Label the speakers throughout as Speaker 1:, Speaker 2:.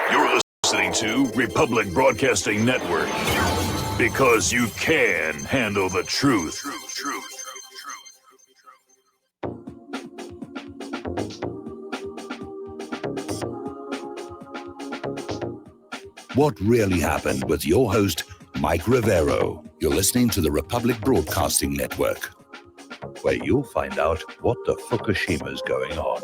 Speaker 1: You're listening to Republic Broadcasting Network because you can handle the truth.
Speaker 2: What really happened with your host, Mike Rivero. You're listening to the Republic Broadcasting Network, where you'll find out what the Fukushima's going on.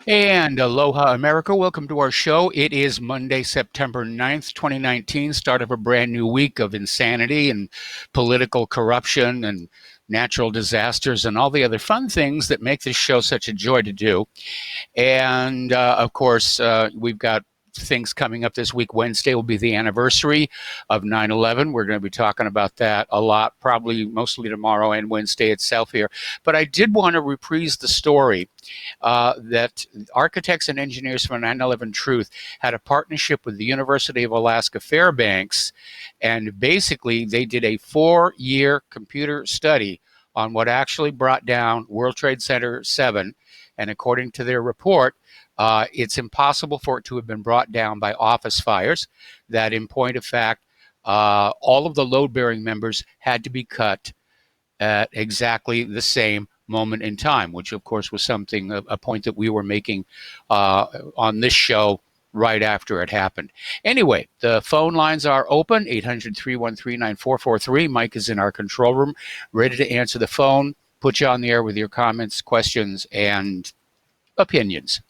Speaker 3: And aloha, America. Welcome to our show. It is Monday, September 9th, 2019, start of a brand new week of insanity and political corruption and natural disasters and all the other fun things that make this show such a joy to do. And, of course, we've got things coming up this week. Wednesday will be the anniversary of 9/11. We're going to be talking about that a lot, probably mostly tomorrow and Wednesday itself here. But I did want to reprise the story that architects and engineers for 9/11 Truth had a partnership with the University of Alaska Fairbanks, and basically they did a 4-year computer study on what actually brought down World Trade Center 7. And according to their report, it's impossible for it to have been brought down by office fires, that in point of fact, all of the load-bearing members had to be cut at exactly the same moment in time, which of course was a point that we were making on this show right after it happened. Anyway, the phone lines are open, 800-313-9443. Mike is in our control room, ready to answer the phone, put you on the air with your comments, questions, and opinions.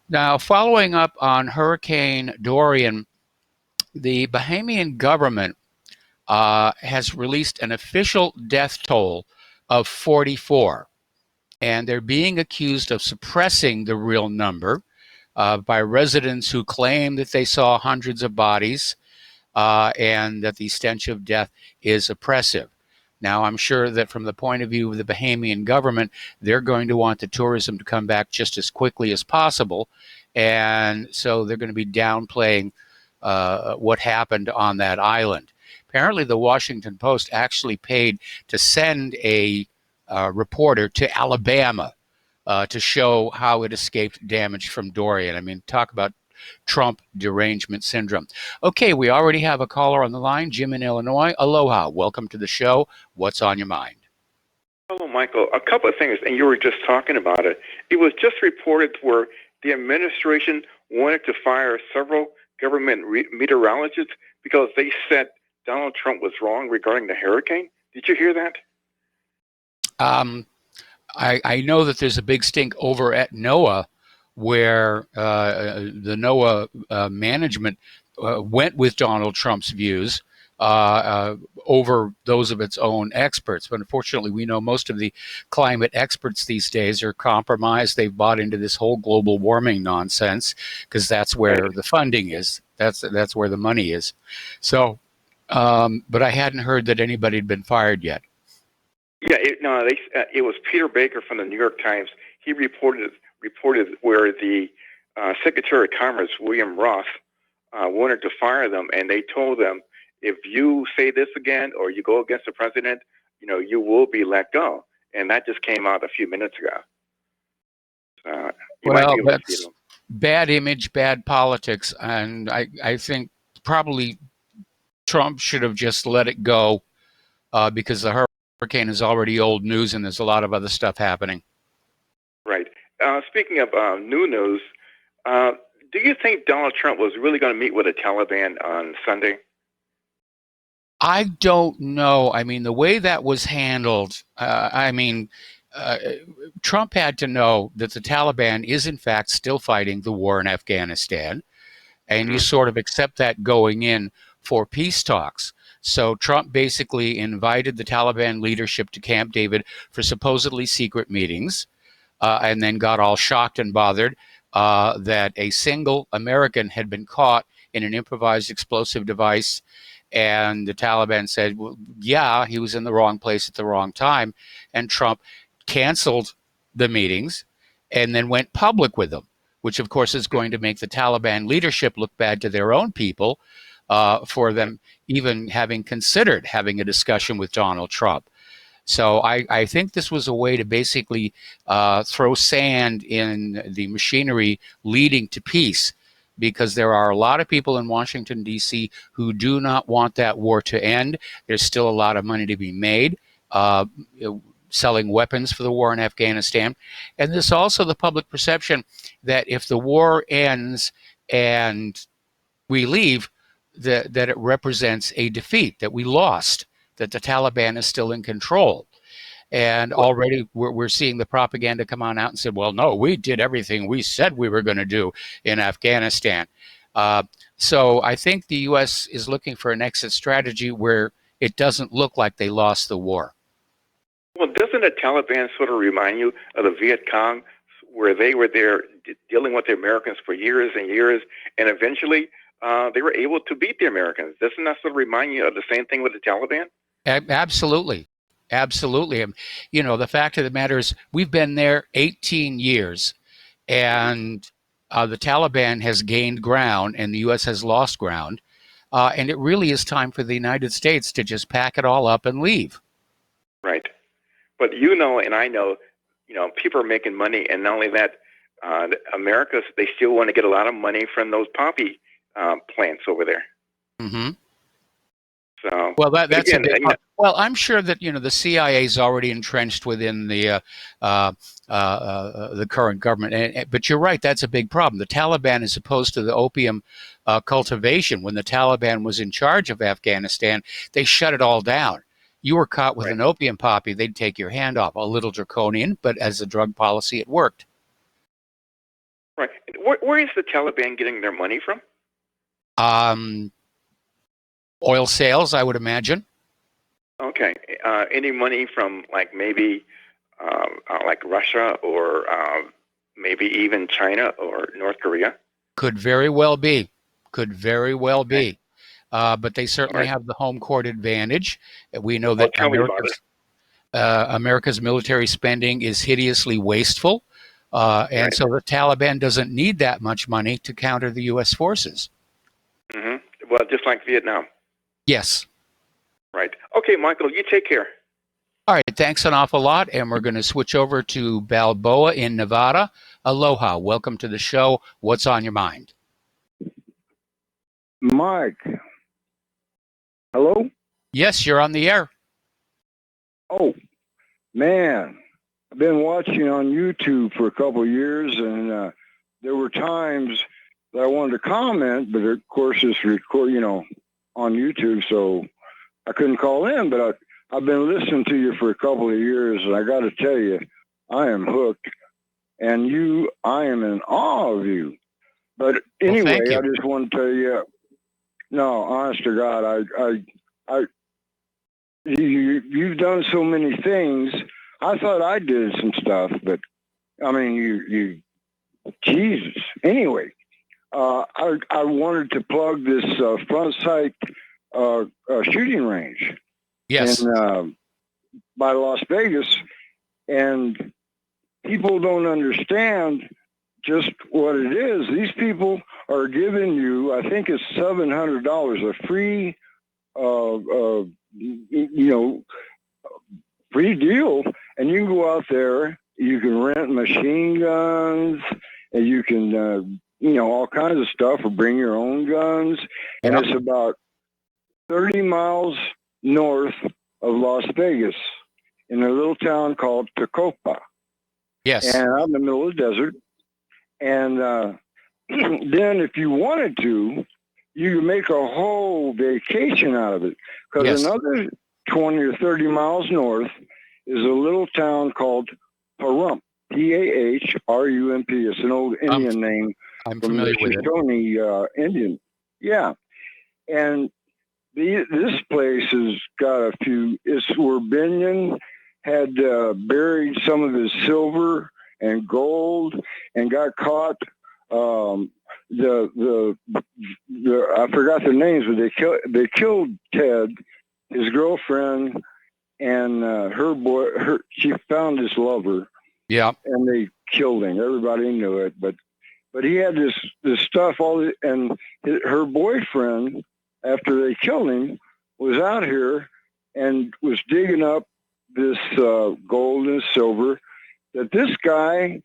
Speaker 3: Now, following up on Hurricane Dorian, the Bahamian government has released an official death toll of 44, and they're being accused of suppressing the real number by residents who claim that they saw hundreds of bodies and that the stench of death is oppressive. Now, I'm sure that from the point of view of the Bahamian government, they're going to want the tourism to come back just as quickly as possible. And so they're going to be downplaying what happened on that island. Apparently, the Washington Post actually paid to send a reporter to Alabama to show how it escaped damage from Dorian. I mean, talk about Trump derangement syndrome. Okay, we already have a caller on the line, Jim in Illinois. Aloha, welcome to the show. What's on your mind?
Speaker 4: Hello, Michael. A couple of things, and you were just talking about it. It was just reported where the administration wanted to fire several government meteorologists because they said Donald Trump was wrong regarding the hurricane. Did you hear that?
Speaker 3: I know that there's a big stink over at NOAA where the NOAA management went with Donald Trump's views over those of its own experts. But unfortunately, we know most of the climate experts these days are compromised. They've bought into this whole global warming nonsense because that's where the funding is. That's where the money is. So, but I hadn't heard that anybody had been fired yet.
Speaker 4: Yeah, it was Peter Baker from the New York Times. He reported where the Secretary of Commerce, William Ross, wanted to fire them, and they told them, if you say this again or you go against the president, you will be let go. And that just came out a few minutes ago.
Speaker 3: Well, that's bad image, bad politics, and I think probably Trump should have just let it go because the hurricane is already old news and there's a lot of other stuff happening.
Speaker 4: Right. Speaking of new news, do you think Donald Trump was really going to meet with the Taliban on Sunday?
Speaker 3: I don't know. I mean, the way that was handled, Trump had to know that the Taliban is, in fact, still fighting the war in Afghanistan, and you sort of accept that going in for peace talks. So Trump basically invited the Taliban leadership to Camp David for supposedly secret meetings, and then got all shocked and bothered that a single American had been caught in an improvised explosive device. And the Taliban said, well, yeah, he was in the wrong place at the wrong time. And Trump canceled the meetings and then went public with them, which, of course, is going to make the Taliban leadership look bad to their own people for them even having considered having a discussion with Donald Trump. So I think this was a way to basically throw sand in the machinery leading to peace, because there are a lot of people in Washington, D.C. who do not want that war to end. There's still a lot of money to be made selling weapons for the war in Afghanistan. And there's also the public perception that if the war ends and we leave, that it represents a defeat, that we lost, that the Taliban is still in control. And already we're seeing the propaganda come on out and say, well, no, we did everything we said we were going to do in Afghanistan. So I think the U.S. is looking for an exit strategy where it doesn't look like they lost the war.
Speaker 4: Well, doesn't the Taliban sort of remind you of the Viet Cong, where they were there dealing with the Americans for years and years, and eventually they were able to beat the Americans? Doesn't that sort of remind you of the same thing with the Taliban?
Speaker 3: Absolutely. Absolutely. You know, the fact of the matter is we've been there 18 years, and the Taliban has gained ground and the U.S. has lost ground. And it really is time for the United States to just pack it all up and leave.
Speaker 4: Right. But you know, and I know, people are making money. And not only that, America, they still want to get a lot of money from those poppy plants over there.
Speaker 3: Mm-hmm.
Speaker 4: So,
Speaker 3: well, that's
Speaker 4: again,
Speaker 3: a big part. Well, I'm sure that the CIA is already entrenched within the current government. But you're right, that's a big problem. The Taliban, as opposed to the opium cultivation, when the Taliban was in charge of Afghanistan, they shut it all down. You were caught with an opium poppy, they'd take your hand off. A little draconian, but as a drug policy, it worked.
Speaker 4: Right. Where is the Taliban getting their money from?
Speaker 3: Oil sales, I would imagine.
Speaker 4: Okay. Any money from maybe like Russia or maybe even China or North Korea?
Speaker 3: Could very well be. Could very well be. But they certainly have the home court advantage. We know that America's military spending is hideously wasteful. And so the Taliban doesn't need that much money to counter the U.S. forces.
Speaker 4: Mm-hmm. Well, just like Vietnam.
Speaker 3: Yes.
Speaker 4: Right. Okay, Michael, you take care.
Speaker 3: All right. Thanks an awful lot. And we're going to switch over to Balboa in Nevada. Aloha. Welcome to the show. What's on your mind?
Speaker 5: Mike. Hello?
Speaker 3: Yes, you're on the air.
Speaker 5: Oh, man. I've been watching on YouTube for a couple of years, and there were times that I wanted to comment, but of course it's on YouTube, so I couldn't call in, but I've been listening to you for a couple of years, and I got to tell you, I am hooked, and I am in awe of you. But anyway, I just want to tell you, no, honest to God, you've done so many things. I thought I did some stuff, but I mean, you Jesus. Anyway, I wanted to plug this front sight shooting range.
Speaker 3: Yes.
Speaker 5: By Las Vegas, and people don't understand just what it is. These people are giving you, I think it's $700, a free, free deal, and you can go out there. You can rent machine guns, and you can, all kinds of stuff, or bring your own guns. And it's about 30 miles north of Las Vegas in a little town called Tecopa.
Speaker 3: Yes.
Speaker 5: And out in the middle of the desert. And then if you wanted to, you could make a whole vacation out of it. Because another 20 or 30 miles north is a little town called Pahrump, Pahrump. It's an old Indian name.
Speaker 3: I'm familiar with it.
Speaker 5: Shoshone Indian. Yeah. And this place has got a few. It's where Binion had buried some of his silver and gold, and got caught. I forgot their names, but they killed Ted, his girlfriend, and her boy. She found his lover.
Speaker 3: Yeah.
Speaker 5: And they killed him. Everybody knew it, but he had this stuff. And her boyfriend, after they killed him, was out here and was digging up this gold and silver that this guy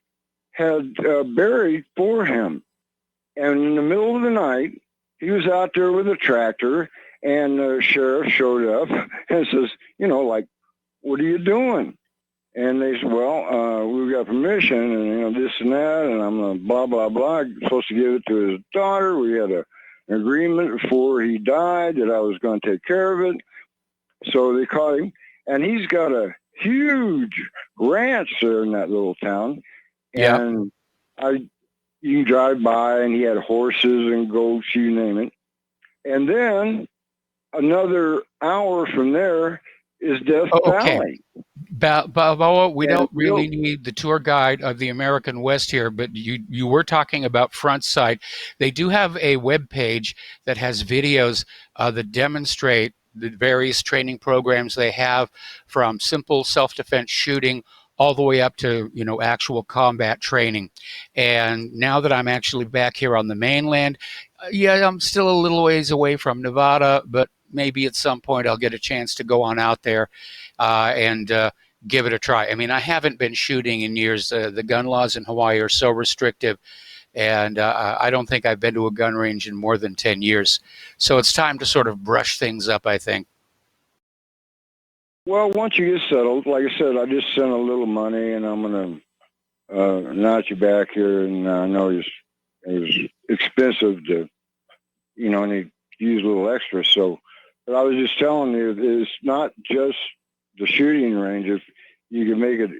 Speaker 5: had buried for him. And in the middle of the night, he was out there with a tractor, and the sheriff showed up and says, like, what are you doing? And they said, well, we've got permission, and this and that, and I'm going to blah, blah, blah. I'm supposed to give it to his daughter. We had an agreement before he died that I was going to take care of it. So they caught him, and he's got a huge ranch there in that little town.
Speaker 3: Yeah.
Speaker 5: And you can drive by, and he had horses and goats, you name it. And then another hour from there is Death Valley.
Speaker 3: Balboa, we don't really need the tour guide of the American West here, but you were talking about Front Sight. They do have a web page that has videos that demonstrate the various training programs they have, from simple self-defense shooting all the way up to, actual combat training. And now that I'm actually back here on the mainland, I'm still a little ways away from Nevada, but maybe at some point I'll get a chance to go on out there and give it a try. I mean, I haven't been shooting in years. The gun laws in Hawaii are so restrictive, and I don't think I've been to a gun range in more than 10 years. So it's time to sort of brush things up, I think.
Speaker 5: Well, once you get settled, like I said, I just sent a little money, and I'm going to notch you back here. And I know it was expensive to, and use a little extra. So, but I was just telling you, it's not just the shooting range. If you can make it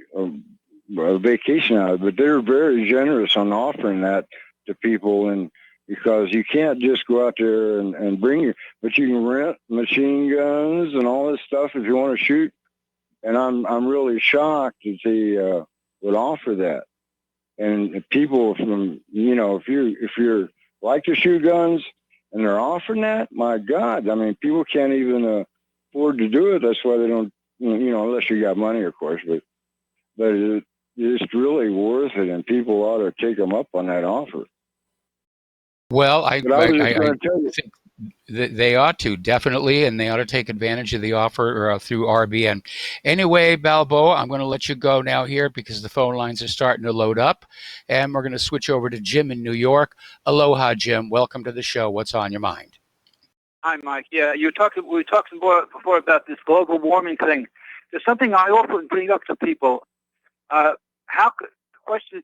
Speaker 5: a vacation out of it, but they're very generous on offering that to people, and because you can't just go out there and bring your, but you can rent machine guns and all this stuff if you want to shoot. And I'm really shocked that they would offer that. And people from, if you're like to shoot guns and they're offering that, my God, I mean, people can't even afford to do it. That's why they don't, unless you got money, of course, but it's really worth it, and people ought to take them up on that offer.
Speaker 3: Well, I
Speaker 5: think
Speaker 3: they ought to, definitely, and they ought to take advantage of the offer through RBN. Anyway, Balboa, I'm going to let you go now here because the phone lines are starting to load up, and we're going to switch over to Jim in New York. Aloha, Jim. Welcome to the show. What's on your mind?
Speaker 6: Hi, Mike. Yeah, we were talking before about this global warming thing. There's something I often bring up to people.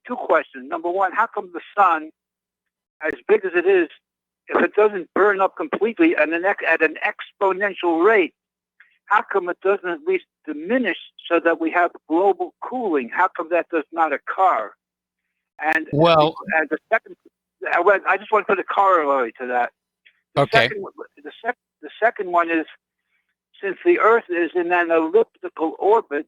Speaker 6: Two questions. Number one, how come the sun, as big as it is, if it doesn't burn up completely at an exponential rate, how come it doesn't at least diminish so that we have global cooling? How come that does not occur? And the second, I just want to put a corollary to that. The second one is, since the Earth is in an elliptical orbit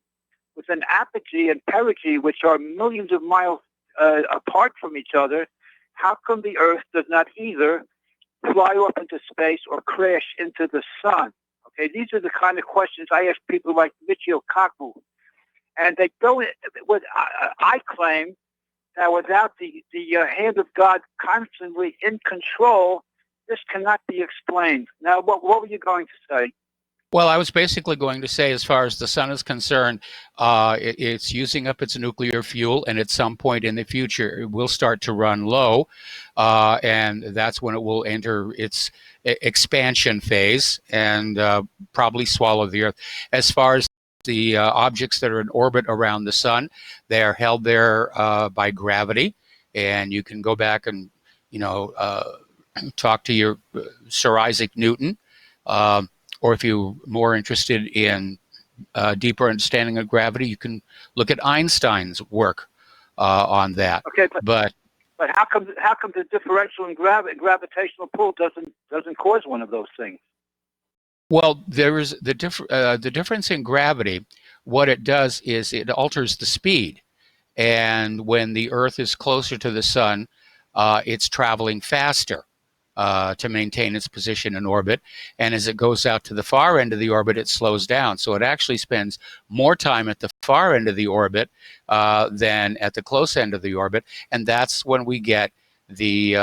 Speaker 6: with an apogee and perigee, which are millions of miles apart from each other, how come the Earth does not either fly up into space or crash into the sun? Okay, these are the kind of questions I ask people like Michio Kaku. And they go with, I claim that without the hand of God constantly in control, this cannot be explained. Now, what were you going to say?
Speaker 3: Well, I was basically going to say, as far as the sun is concerned, it's using up its nuclear fuel, and at some point in the future, it will start to run low, and that's when it will enter its expansion phase and probably swallow the Earth. As far as the objects that are in orbit around the sun, they are held there by gravity, and you can go back and, talk to your Sir Isaac Newton. Or if you're more interested in deeper understanding of gravity, you can look at Einstein's work on that.
Speaker 6: Okay, but how come the differential in gravitational pull doesn't cause one of those things?
Speaker 3: Well, there is the difference in gravity. What it does is it alters the speed, and when the Earth is closer to the sun, it's traveling faster to maintain its position in orbit. And as it goes out to the far end of the orbit, it slows down. So it actually spends more time at the far end of the orbit than at the close end of the orbit. And that's when we get the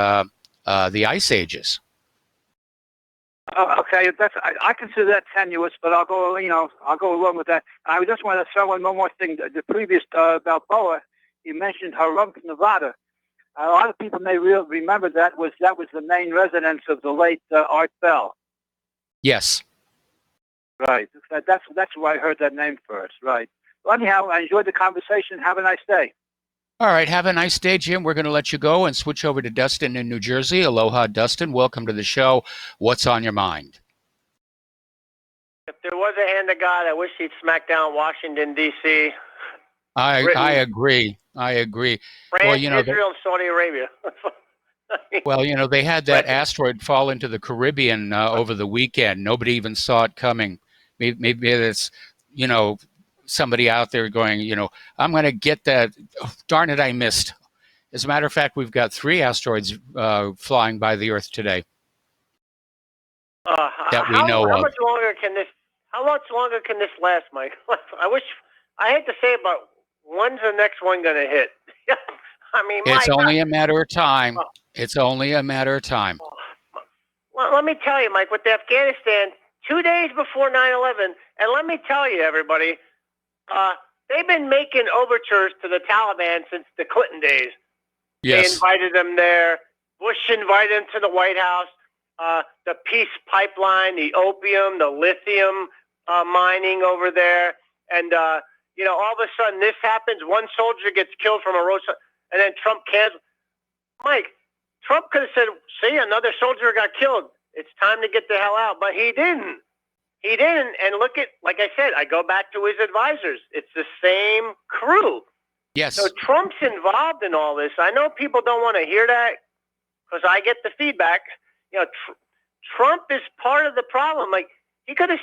Speaker 3: ice ages.
Speaker 6: Okay, I consider that tenuous, but I'll go along with that. I just want to throw in one more thing. The previous Balboa, he mentioned Pahrump, Nevada. A lot of people may remember that was the main residence of the late Art Bell.
Speaker 3: Yes.
Speaker 6: Right. That's where I heard that name first. Right. Well, anyhow, I enjoyed the conversation. Have a nice day.
Speaker 3: All right. Have a nice day, Jim. We're going to let you go and switch over to Dustin in New Jersey. Aloha, Dustin. Welcome to the show. What's on your mind?
Speaker 7: If there was a hand of God, I wish he'd smack down Washington, D.C.
Speaker 3: I agree.
Speaker 7: France,
Speaker 3: Well,
Speaker 7: Israel, and Saudi Arabia.
Speaker 3: Well, they had that asteroid fall into the Caribbean over the weekend. Nobody even saw it coming. Maybe it's, somebody out there going, I'm going to get that. Oh, darn it, I missed. As a matter of fact, we've got 3 asteroids flying by the Earth today that we know of.
Speaker 7: How much longer can this last, Mike? I hate to say it, but when's the next one going to hit? I mean,
Speaker 3: it's only a matter of time. It's only a matter of time.
Speaker 7: Well, let me tell you, Mike, with Afghanistan, 2 days before 9/11, and let me tell you, everybody, they've been making overtures to the Taliban since the Clinton days.
Speaker 3: Yes.
Speaker 7: They invited them there. Bush invited them to the White House. The peace pipeline, the opium, the lithium mining over there. And, all of a sudden this happens. One soldier gets killed from a road, and then Trump cancels. Mike, Trump could have said, see, another soldier got killed. It's time to get the hell out. But he didn't. He didn't. And look at, like I said, I go back to his advisors. It's the same crew.
Speaker 3: Yes.
Speaker 7: So Trump's involved in all this. I know people don't want to hear that because I get the feedback. Trump is part of the problem. Like he could have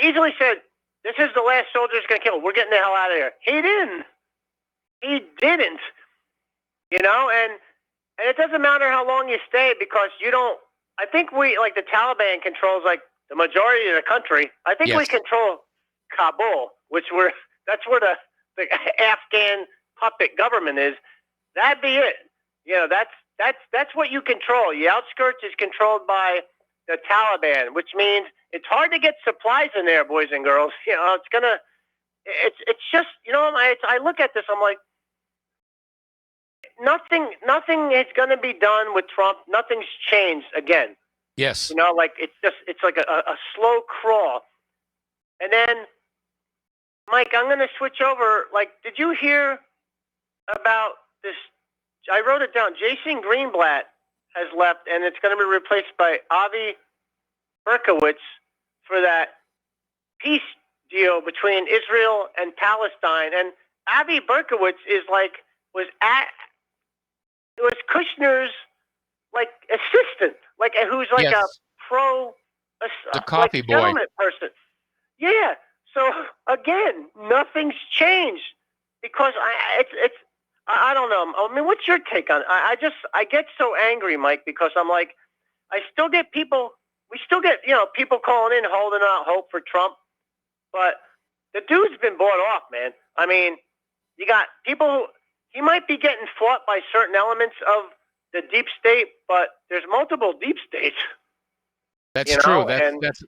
Speaker 7: easily said, "This is the last soldier who's going to kill. We're getting the hell out of here." He didn't. And it doesn't matter how long you stay because you don't. I think the Taliban controls like the majority of the country. I think we control Kabul, that's where the Afghan puppet government is. That'd be it. That's what you control. The outskirts is controlled by the Taliban, which means it's hard to get supplies in there, boys and girls. It's just, I look at this, I'm like, nothing is going to be done with Trump. Nothing's changed again.
Speaker 3: Yes.
Speaker 7: It's like a slow crawl. And then, Mike, I'm going to switch over. Did you hear about this? I wrote it down. Jason Greenblatt has left, and it's going to be replaced by Avi Berkowitz for that peace deal between Israel and Palestine. And Avi Berkowitz was Kushner's assistant, who's a pro,
Speaker 3: the coffee boy
Speaker 7: gentleman person. Yeah. So again, nothing's changed because I don't know. I mean, what's your take on it? I get so angry, Mike, because I'm like, we still get people calling in, holding out hope for Trump, but the dude's been bought off, man. I mean, you got people he might be getting fought by certain elements of the deep state, but there's multiple deep states.
Speaker 3: That's true.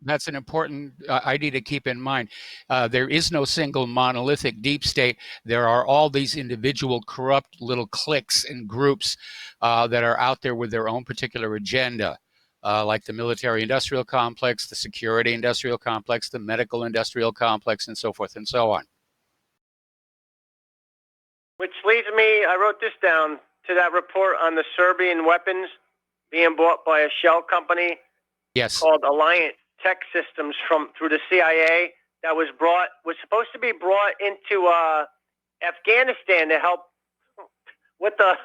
Speaker 3: That's an important idea to keep in mind. There is no single monolithic deep state. There are all these individual corrupt little cliques and groups that are out there with their own particular agenda, like the military-industrial complex, the security-industrial complex, the medical-industrial complex, and so forth and so on.
Speaker 7: Which leads me, I wrote this down, to that report on the Serbian weapons being bought by a shell company.
Speaker 3: Yes.
Speaker 7: Called Alliant Tech Systems through the CIA that was supposed to be brought into Afghanistan to help with the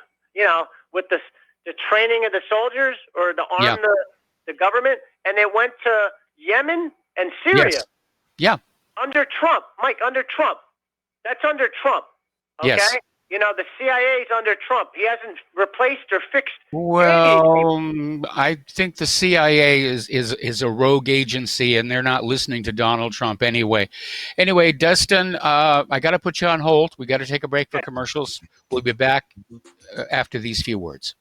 Speaker 7: training of the soldiers or to arm the government, and it went to Yemen and Syria.
Speaker 3: Yes. Yeah.
Speaker 7: Under Trump, Mike. Under Trump. That's under Trump. Okay.
Speaker 3: Yes.
Speaker 7: The CIA is under Trump. He hasn't replaced or fixed.
Speaker 3: Well, I think the CIA is a rogue agency, and they're not listening to Donald Trump anyway. Anyway, Dustin, I got to put you on hold. We got to take a break for commercials. We'll be back after these few words.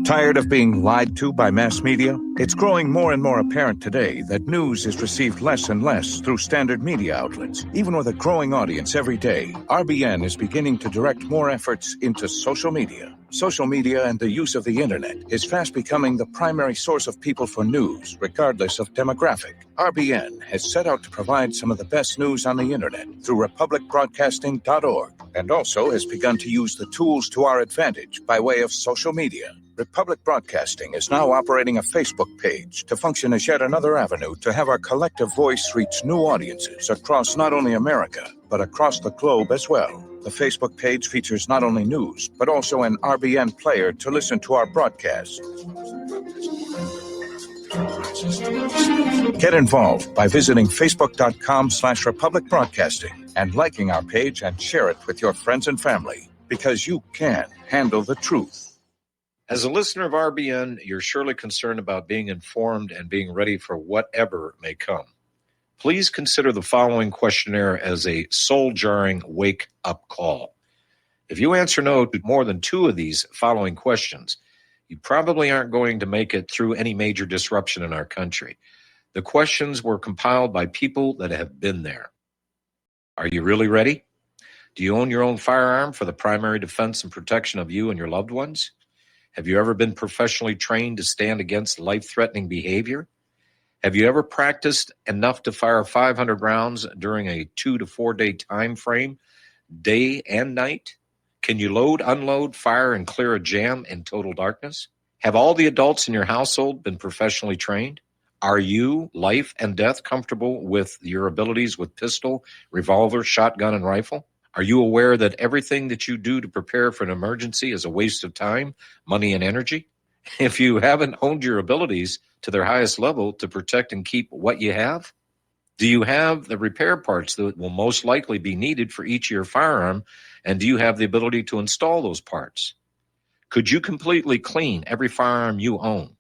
Speaker 8: Tired of being lied to by mass media? It's growing more and more apparent today that news is received less and less through standard media outlets. Even with a growing audience every day, RBN is beginning to direct more efforts into social media. Social media and the use of the internet is fast becoming the primary source of people for news, regardless of demographic. RBN has set out to provide some of the best news on the internet through republicbroadcasting.org, and also has begun to use the tools to our advantage by way of social media. Republic Broadcasting is now operating a Facebook page to function as yet another avenue to have our collective voice reach new audiences across not only America, but across the globe as well. The Facebook page features not only news, but also an RBN player to listen to our broadcast. Get involved by visiting facebook.com/Republic Broadcasting and liking our page and share it with your friends and family, because you can handle the truth.
Speaker 9: As a listener of RBN, you're surely concerned about being informed and being ready for whatever may come. Please consider the following questionnaire as a soul-jarring wake-up call. If you answer no to more than 2 of these following questions, you probably aren't going to make it through any major disruption in our country. The questions were compiled by people that have been there. Are you really ready? Do you own your own firearm for the primary defense and protection of you and your loved ones? Have you ever been professionally trained to stand against life-threatening behavior? Have you ever practiced enough to fire 500 rounds during a 2 to 4 day time frame, day and night? Can you load, unload, fire, and clear a jam in total darkness? Have all the adults in your household been professionally trained? Are you, life and death, comfortable with your abilities with pistol, revolver, shotgun, and rifle? Are you aware that everything that you do to prepare for an emergency is a waste of time, money, and energy? If you haven't honed your abilities to their highest level to protect and keep what you have, do you have the repair parts that will most likely be needed for each of your firearm, and do you have the ability to install those parts? Could you completely clean every firearm you own?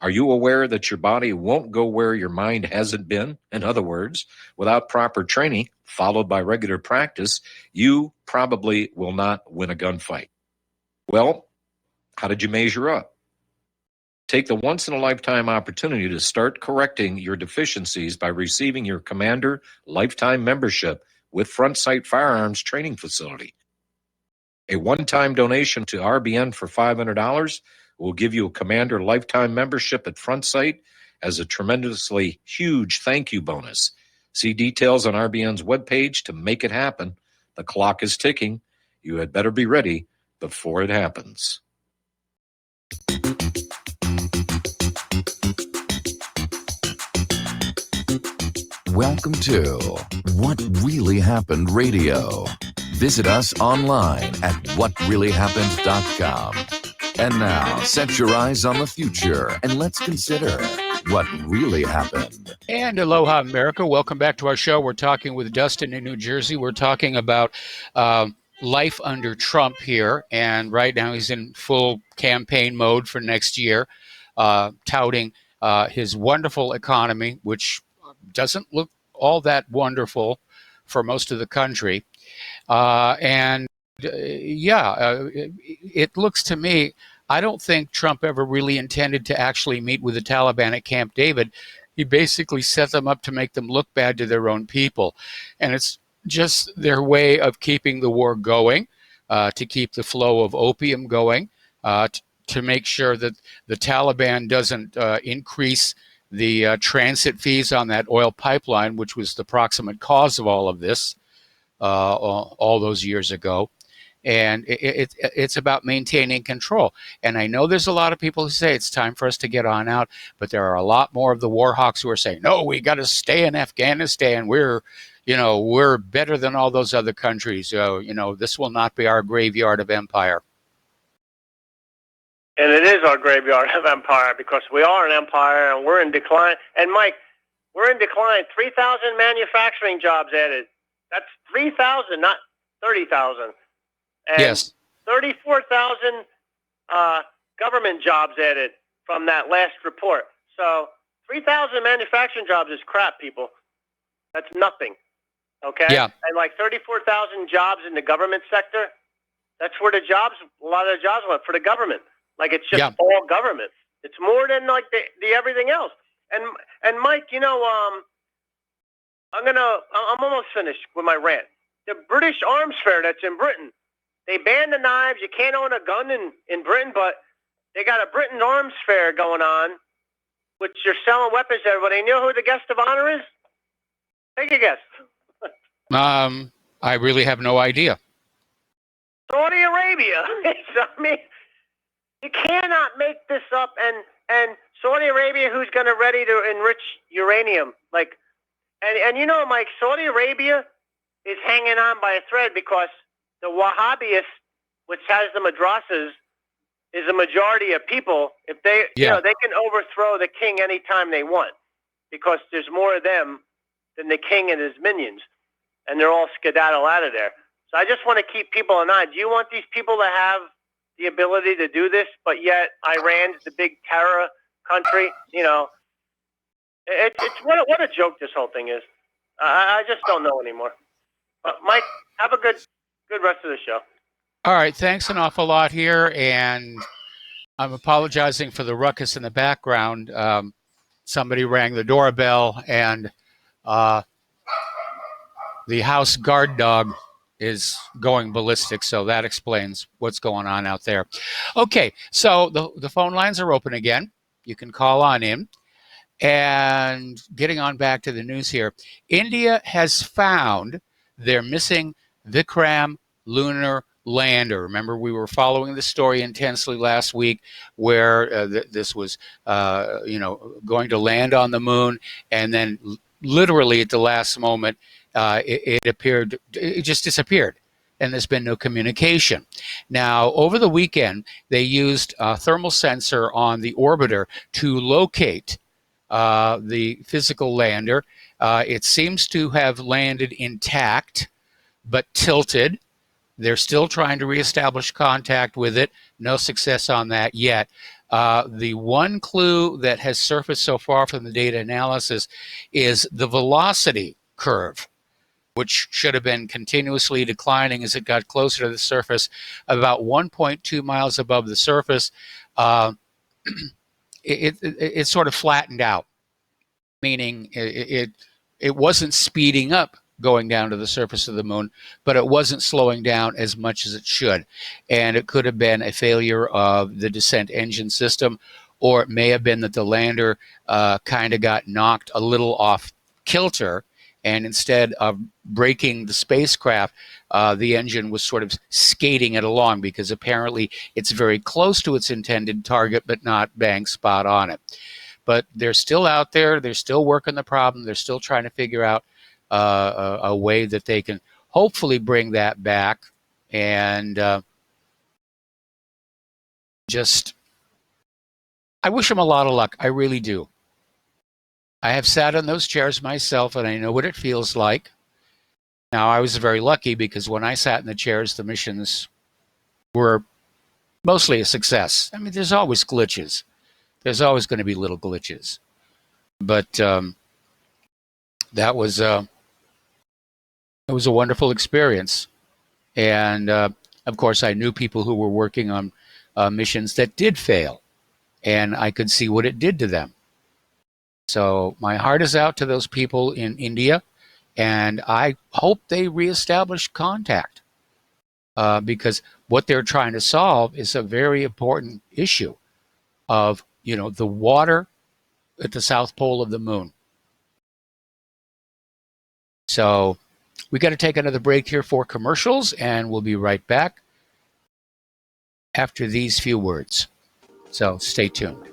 Speaker 9: Are you aware that your body won't go where your mind hasn't been? In other words, without proper training, followed by regular practice, you probably will not win a gunfight. Well, how did you measure up? Take the once-in-a-lifetime opportunity to start correcting your deficiencies by receiving your Commander Lifetime Membership with Front Sight Firearms Training Facility. A one-time donation to RBN for $500 will give you a Commander Lifetime Membership at Front Sight as a tremendously huge thank you bonus. See details on RBN's webpage to make it happen. The clock is ticking. You had better be ready before it happens.
Speaker 10: Welcome to What Really Happened Radio. Visit us online at whatreallyhappened.com. And now, set your eyes on the future and let's consider what really happened.
Speaker 3: And aloha, America. Welcome back to our show. We're talking with Dustin in New Jersey. We're talking about life under Trump here. And right now he's in full campaign mode for next year, touting his wonderful economy, which doesn't look all that wonderful for most of the country. It looks to me, I don't think Trump ever really intended to actually meet with the Taliban at Camp David. He basically set them up to make them look bad to their own people. And it's just their way of keeping the war going, to keep the flow of opium going, to make sure that the Taliban doesn't increase the transit fees on that oil pipeline, which was the proximate cause of all of this all those years ago. And it's about maintaining control. And I know there's a lot of people who say it's time for us to get on out, but there are a lot more of the war hawks who are saying, no, we got to stay in Afghanistan. We're better than all those other countries. This will not be our graveyard of empire.
Speaker 7: And it is our graveyard of empire, because we are an empire and we're in decline. And Mike, we're in decline. 3,000 manufacturing jobs added. That's 3,000, not 30,000. And
Speaker 3: yes.
Speaker 7: 34,000 government jobs added from that last report. So 3,000 manufacturing jobs is crap, people. That's nothing. Okay?
Speaker 3: Yeah.
Speaker 7: And like 34,000 jobs in the government sector, that's where a lot of the jobs went for the government. Like it's just all government. It's more than like the everything else. And Mike, you know, I'm almost finished with my rant. The British Arms Fair that's in Britain, they banned the knives. You can't own a gun in Britain, but they got a Britain Arms Fair going on, which they're selling weapons to everybody. You know who the guest of honor is? Take a guess.
Speaker 3: I really have no idea.
Speaker 7: Saudi Arabia. I mean, you cannot make this up. And Saudi Arabia, who's going to ready to enrich uranium, like, and you know, Mike, Saudi Arabia is hanging on by a thread because the Wahhabists, which has the madrasas, is a majority of people. If they, you know, they can overthrow the king anytime they want because there's more of them than the king and his minions, and they're all skedaddle out of there. So I just want to keep people in mind. Do you want these people to have the ability to do this, but yet Iran's the big terror country? You know, it's what a joke this whole thing is. I just don't know anymore. Mike, have a good rest of the show.
Speaker 3: All right, thanks an awful lot here, and I'm apologizing for the ruckus in the background. Somebody rang the doorbell, and the house guard dog is going ballistic, so that explains what's going on out there. Okay, so the phone lines are open again. You can call on in. And getting on back to the news here, India has found their missing Vikram lunar lander. Remember, we were following the story intensely last week where this was, going to land on the moon, and then literally at the last moment, it just disappeared, and there's been no communication. Now, over the weekend, they used a thermal sensor on the orbiter to locate the physical lander. It seems to have landed intact, but tilted. They're still trying to reestablish contact with it. No success on that yet. The one clue that has surfaced so far from the data analysis is the velocity curve, which should have been continuously declining as it got closer to the surface. About 1.2 miles above the surface, it sort of flattened out, meaning it wasn't speeding up going down to the surface of the moon, but it wasn't slowing down as much as it should. And it could have been a failure of the descent engine system, or it may have been that the lander kind of got knocked a little off kilter, and instead of braking the spacecraft, the engine was sort of skating it along, because apparently it's very close to its intended target, but not bang spot on it. But they're still out there. They're still working the problem. They're still trying to figure out a way that they can hopefully bring that back. And I wish them a lot of luck. I really do. I have sat in those chairs myself, and I know what it feels like. Now, I was very lucky because when I sat in the chairs, the missions were mostly a success. I mean, there's always glitches. There's always going to be little glitches. But that was a wonderful experience. And, of course, I knew people who were working on missions that did fail, and I could see what it did to them. So my heart is out to those people in India, and I hope they reestablish contact because what they're trying to solve is a very important issue of, the water at the South Pole of the moon. So we got to take another break here for commercials, and we'll be right back after these few words. So stay tuned.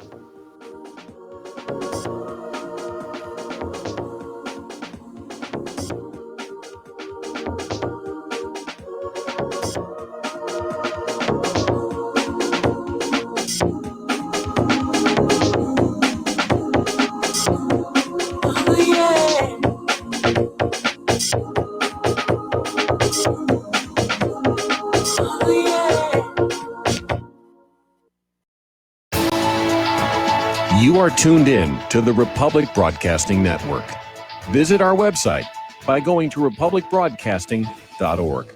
Speaker 11: You are tuned in to the Republic Broadcasting Network. Visit our website by going to republicbroadcasting.org.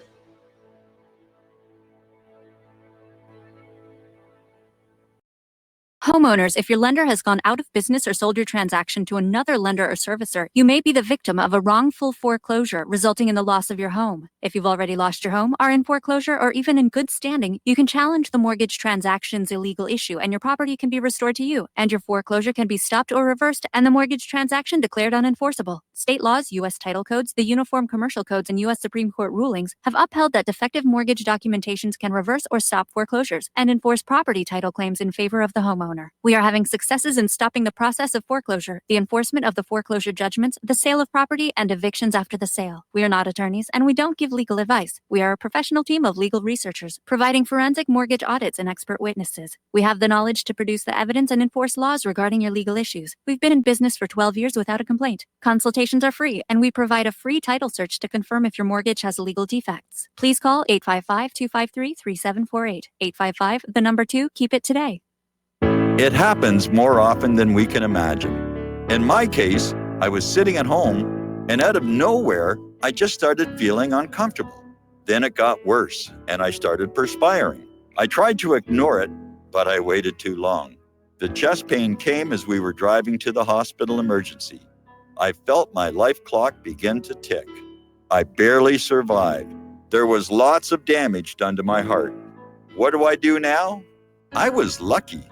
Speaker 12: Homeowners, if your lender has gone out of business or sold your transaction to another lender or servicer, you may be the victim of a wrongful foreclosure, resulting in the loss of your home. If you've already lost your home, are in foreclosure, or even in good standing, you can challenge the mortgage transaction's illegal issue, and your property can be restored to you, and your foreclosure can be stopped or reversed, and the mortgage transaction declared unenforceable. State laws, U.S. title codes, the Uniform Commercial Codes, and U.S. Supreme Court rulings have upheld that defective mortgage documentations can reverse or stop foreclosures and enforce property title claims in favor of the homeowner. We are having successes in stopping the process of foreclosure, the enforcement of the foreclosure judgments, the sale of property, and evictions after the sale. We are not attorneys, and we don't give legal advice. We are a professional team of legal researchers, providing forensic mortgage audits and expert witnesses. We have the knowledge to produce the evidence and enforce laws regarding your legal issues. We've been in business for 12 years without a complaint. Consultations are free, and we provide a free title search to confirm if your mortgage has legal defects. Please call 855-253-3748. 855, the number 2, keep it today.
Speaker 13: It happens more often than we can imagine. In my case, I was sitting at home, and out of nowhere, I just started feeling uncomfortable. Then it got worse, and I started perspiring. I tried to ignore it, but I waited too long. The chest pain came as we were driving to the hospital emergency. I felt my life clock begin to tick. I barely survived. There was lots of damage done to my heart. What do I do now? I was lucky.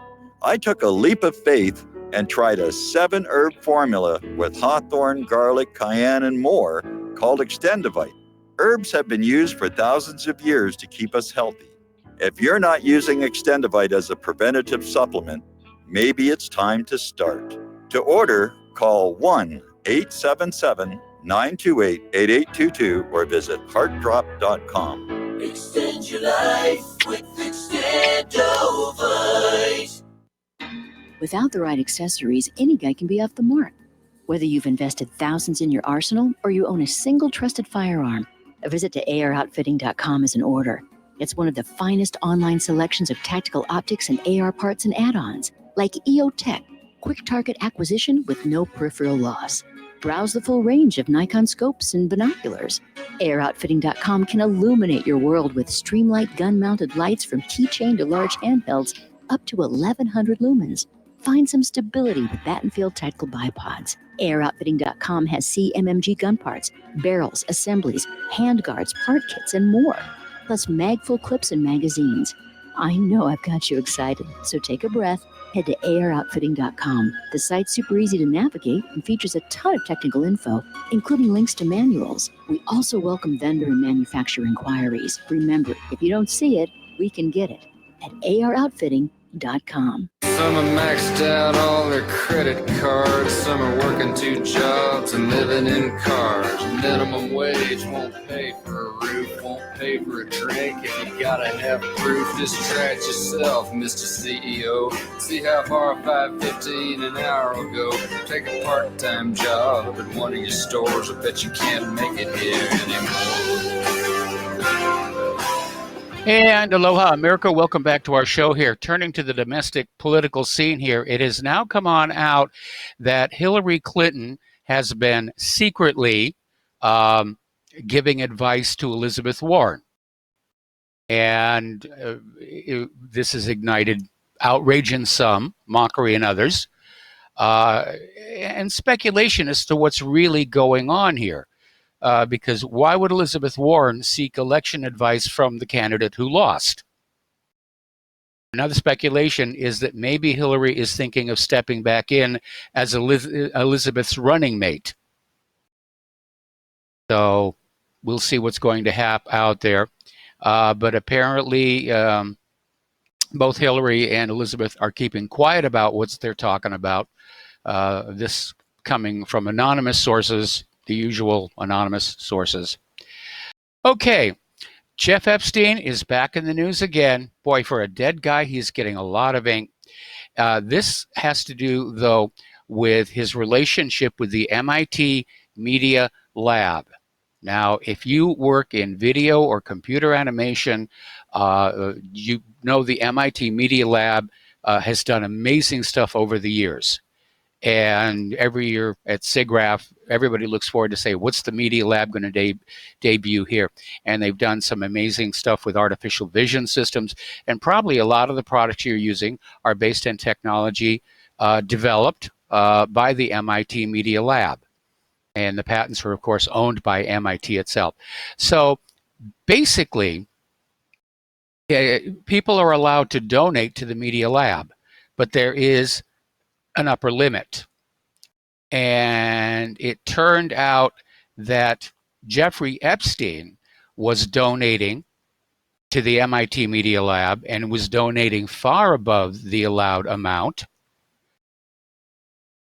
Speaker 13: I took a leap of faith and tried a 7-herb formula with hawthorn, garlic, cayenne, and more called Extendivite. Herbs have been used for thousands of years to keep us healthy. If you're not using Extendivite as a preventative supplement, maybe it's time to start. To order, call 1-877-928-8822 or visit heartdrop.com.
Speaker 14: Extend your life with Extendovite. Without the right accessories, any guy can be off the mark. Whether you've invested thousands in your arsenal or you own a single trusted firearm, a visit to AROutfitting.com is in order. It's one of the finest online selections of tactical optics and AR parts and add-ons, like EOTech, quick target acquisition with no peripheral loss. Browse the full range of Nikon scopes and binoculars. AROutfitting.com can illuminate your world with Streamlight gun-mounted lights from keychain to large handhelds up to 1,100 lumens. Find some stability with Battenfield Tactical Bipods. AirOutfitting.com has CMMG gun parts, barrels, assemblies, handguards, part kits, and more, plus magful clips and magazines. I know I've got you excited, so take a breath. Head to AirOutfitting.com. The site's super easy to navigate and features a ton of technical info, including links to manuals. We also welcome vendor and manufacturer inquiries. Remember, if you don't see it, we can get it at AirOutfitting.com.
Speaker 15: Some are maxed out all their credit cards. Some are working 2 jobs and living in cars. Minimum wage won't pay for a roof, won't pay for a drink. If you gotta have proof, just try it yourself, Mr. CEO. See how far $5.15 an hour will go. Take a part-time job at one of your stores. I bet you can't make it here anymore.
Speaker 3: And aloha, America. Welcome back to our show here. Turning to the domestic political scene here, it has now come on out that Hillary Clinton has been secretly giving advice to Elizabeth Warren. And this has ignited outrage in some, mockery in others, and speculation as to what's really going on here. Because why would Elizabeth Warren seek election advice from the candidate who lost? Another speculation is that maybe Hillary is thinking of stepping back in as Elizabeth's running mate. So we'll see what's going to happen out there. But apparently, both Hillary and Elizabeth are keeping quiet about what they're talking about. This coming from anonymous sources, the usual anonymous sources. Okay, Jeff Epstein is back in the news again. Boy, for a dead guy, he's getting a lot of ink. This has to do, though, with his relationship with the MIT Media Lab. Now, if you work in video or computer animation, you know the MIT Media Lab has done amazing stuff over the years. And every year at SIGGRAPH, everybody looks forward to say, what's the Media Lab going to debut here? And they've done some amazing stuff with artificial vision systems. And probably a lot of the products you're using are based on technology developed by the MIT Media Lab. And the patents are, of course, owned by MIT itself. So basically, people are allowed to donate to the Media Lab, but there is an upper limit. And it turned out that Jeffrey Epstein was donating to the MIT Media Lab and was donating far above the allowed amount.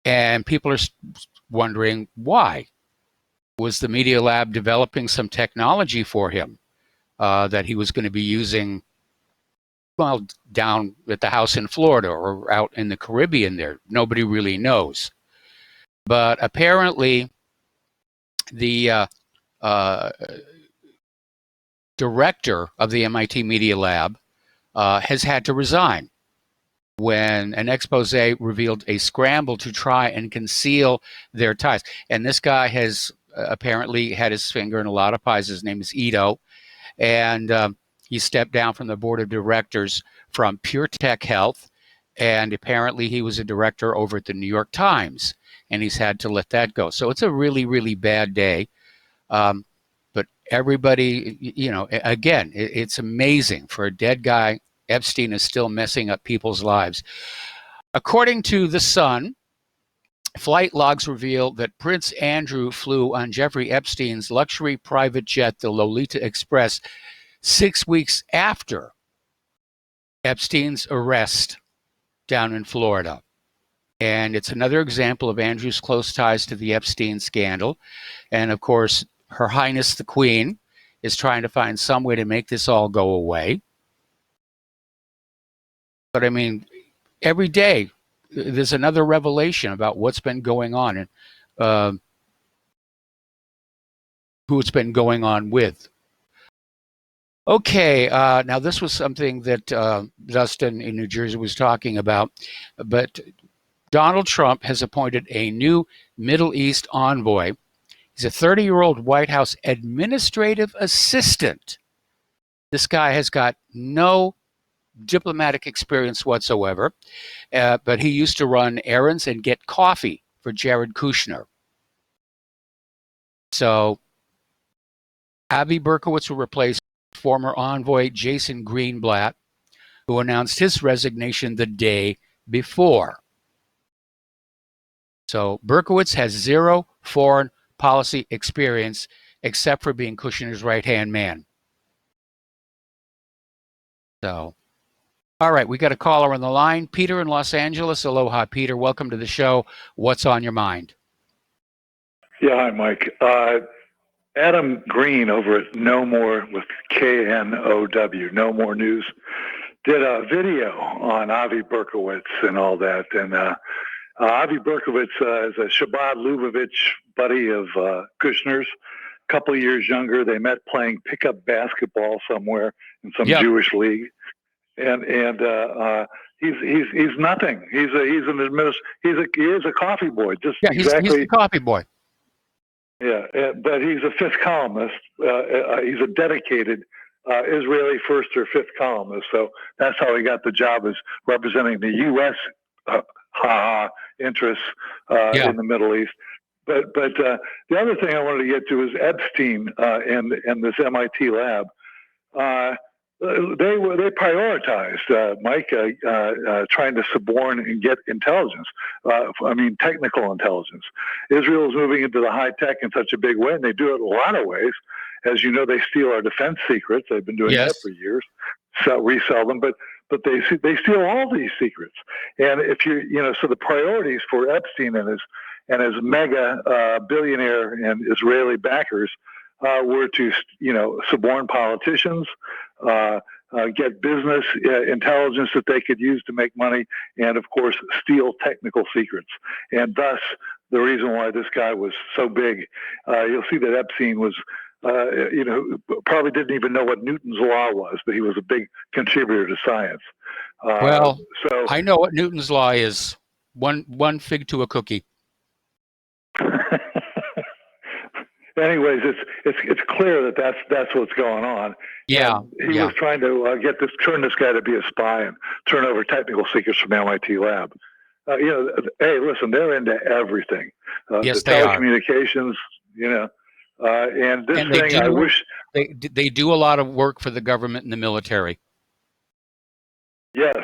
Speaker 3: And people are wondering why. Was the Media Lab developing some technology for him that he was going to be using, well, down at the house in Florida or out in the Caribbean there? Nobody really knows. But apparently the director of the MIT Media Lab has had to resign when an expose revealed a scramble to try and conceal their ties. And this guy has apparently had his finger in a lot of pies. His name is Ito. And he stepped down from the board of directors from PureTech Health. And apparently he was a director over at the New York Times. And he's had to let that go. So it's a really, really bad day. But everybody, you know, again, it's amazing. For a dead guy, Epstein is still messing up people's lives. According to The Sun, flight logs reveal that Prince Andrew flew on Jeffrey Epstein's luxury private jet, the Lolita Express, 6 weeks after Epstein's arrest down in Florida. And it's another example of Andrew's close ties to the Epstein scandal. And of course, Her Highness the Queen is trying to find some way to make this all go away. But I mean, every day there's another revelation about what's been going on and who it's been going on with. Okay, now this was something that Dustin in New Jersey was talking about, but Donald Trump has appointed a new Middle East envoy. He's a 30-year-old White House administrative assistant. This guy has got no diplomatic experience whatsoever, but he used to run errands and get coffee for Jared Kushner. So Avi Berkowitz will replace former envoy Jason Greenblatt, who announced his resignation the day before. So Berkowitz has zero foreign policy experience except for being Kushner's right-hand man. So, all right, we got a caller on the line. Peter in Los Angeles. Aloha, Peter. Welcome to the show. What's on your mind?
Speaker 16: Yeah, hi, Mike. Adam Green over at No More with KNOW, No More News, did a video on Avi Berkowitz and all that. And Avi Berkowitz is a Shabbat Lubavitch buddy of Kushner's, a couple of years younger. They met playing pickup basketball somewhere in some Jewish league. And he's nothing. He is a coffee boy. Just
Speaker 3: he's a coffee boy.
Speaker 16: Yeah, but he's a fifth columnist. He's a dedicated Israeli first or fifth columnist. So that's how he got the job, as representing the U.S. Interests in the Middle East. But the other thing I wanted to get to is Epstein and this MIT lab. They prioritized, Mike, trying to suborn and get intelligence. Technical intelligence. Israel is moving into the high tech in such a big way, and they do it in a lot of ways. As you know, they steal our defense secrets. They've been doing that for years. Resell them, but they steal all these secrets. And if so the priorities for Epstein and his mega billionaire and Israeli backers were to suborn politicians, get business intelligence that they could use to make money, and of course steal technical secrets. And thus the reason why this guy was so big. You'll see that Epstein was probably didn't even know what Newton's law was, but he was a big contributor to science.
Speaker 3: So I know what Newton's law is. One fig to a cookie.
Speaker 16: Anyways, it's clear that that's what's going on.
Speaker 3: Yeah,
Speaker 16: and he was trying to turn this guy to be a spy and turn over technical secrets from MIT lab. Hey, listen, they're into everything.
Speaker 3: Yes,
Speaker 16: the
Speaker 3: they are.
Speaker 16: Telecommunications, and this
Speaker 3: And
Speaker 16: thing, I wish.
Speaker 3: They do a lot of work for the government and the military.
Speaker 16: Yes,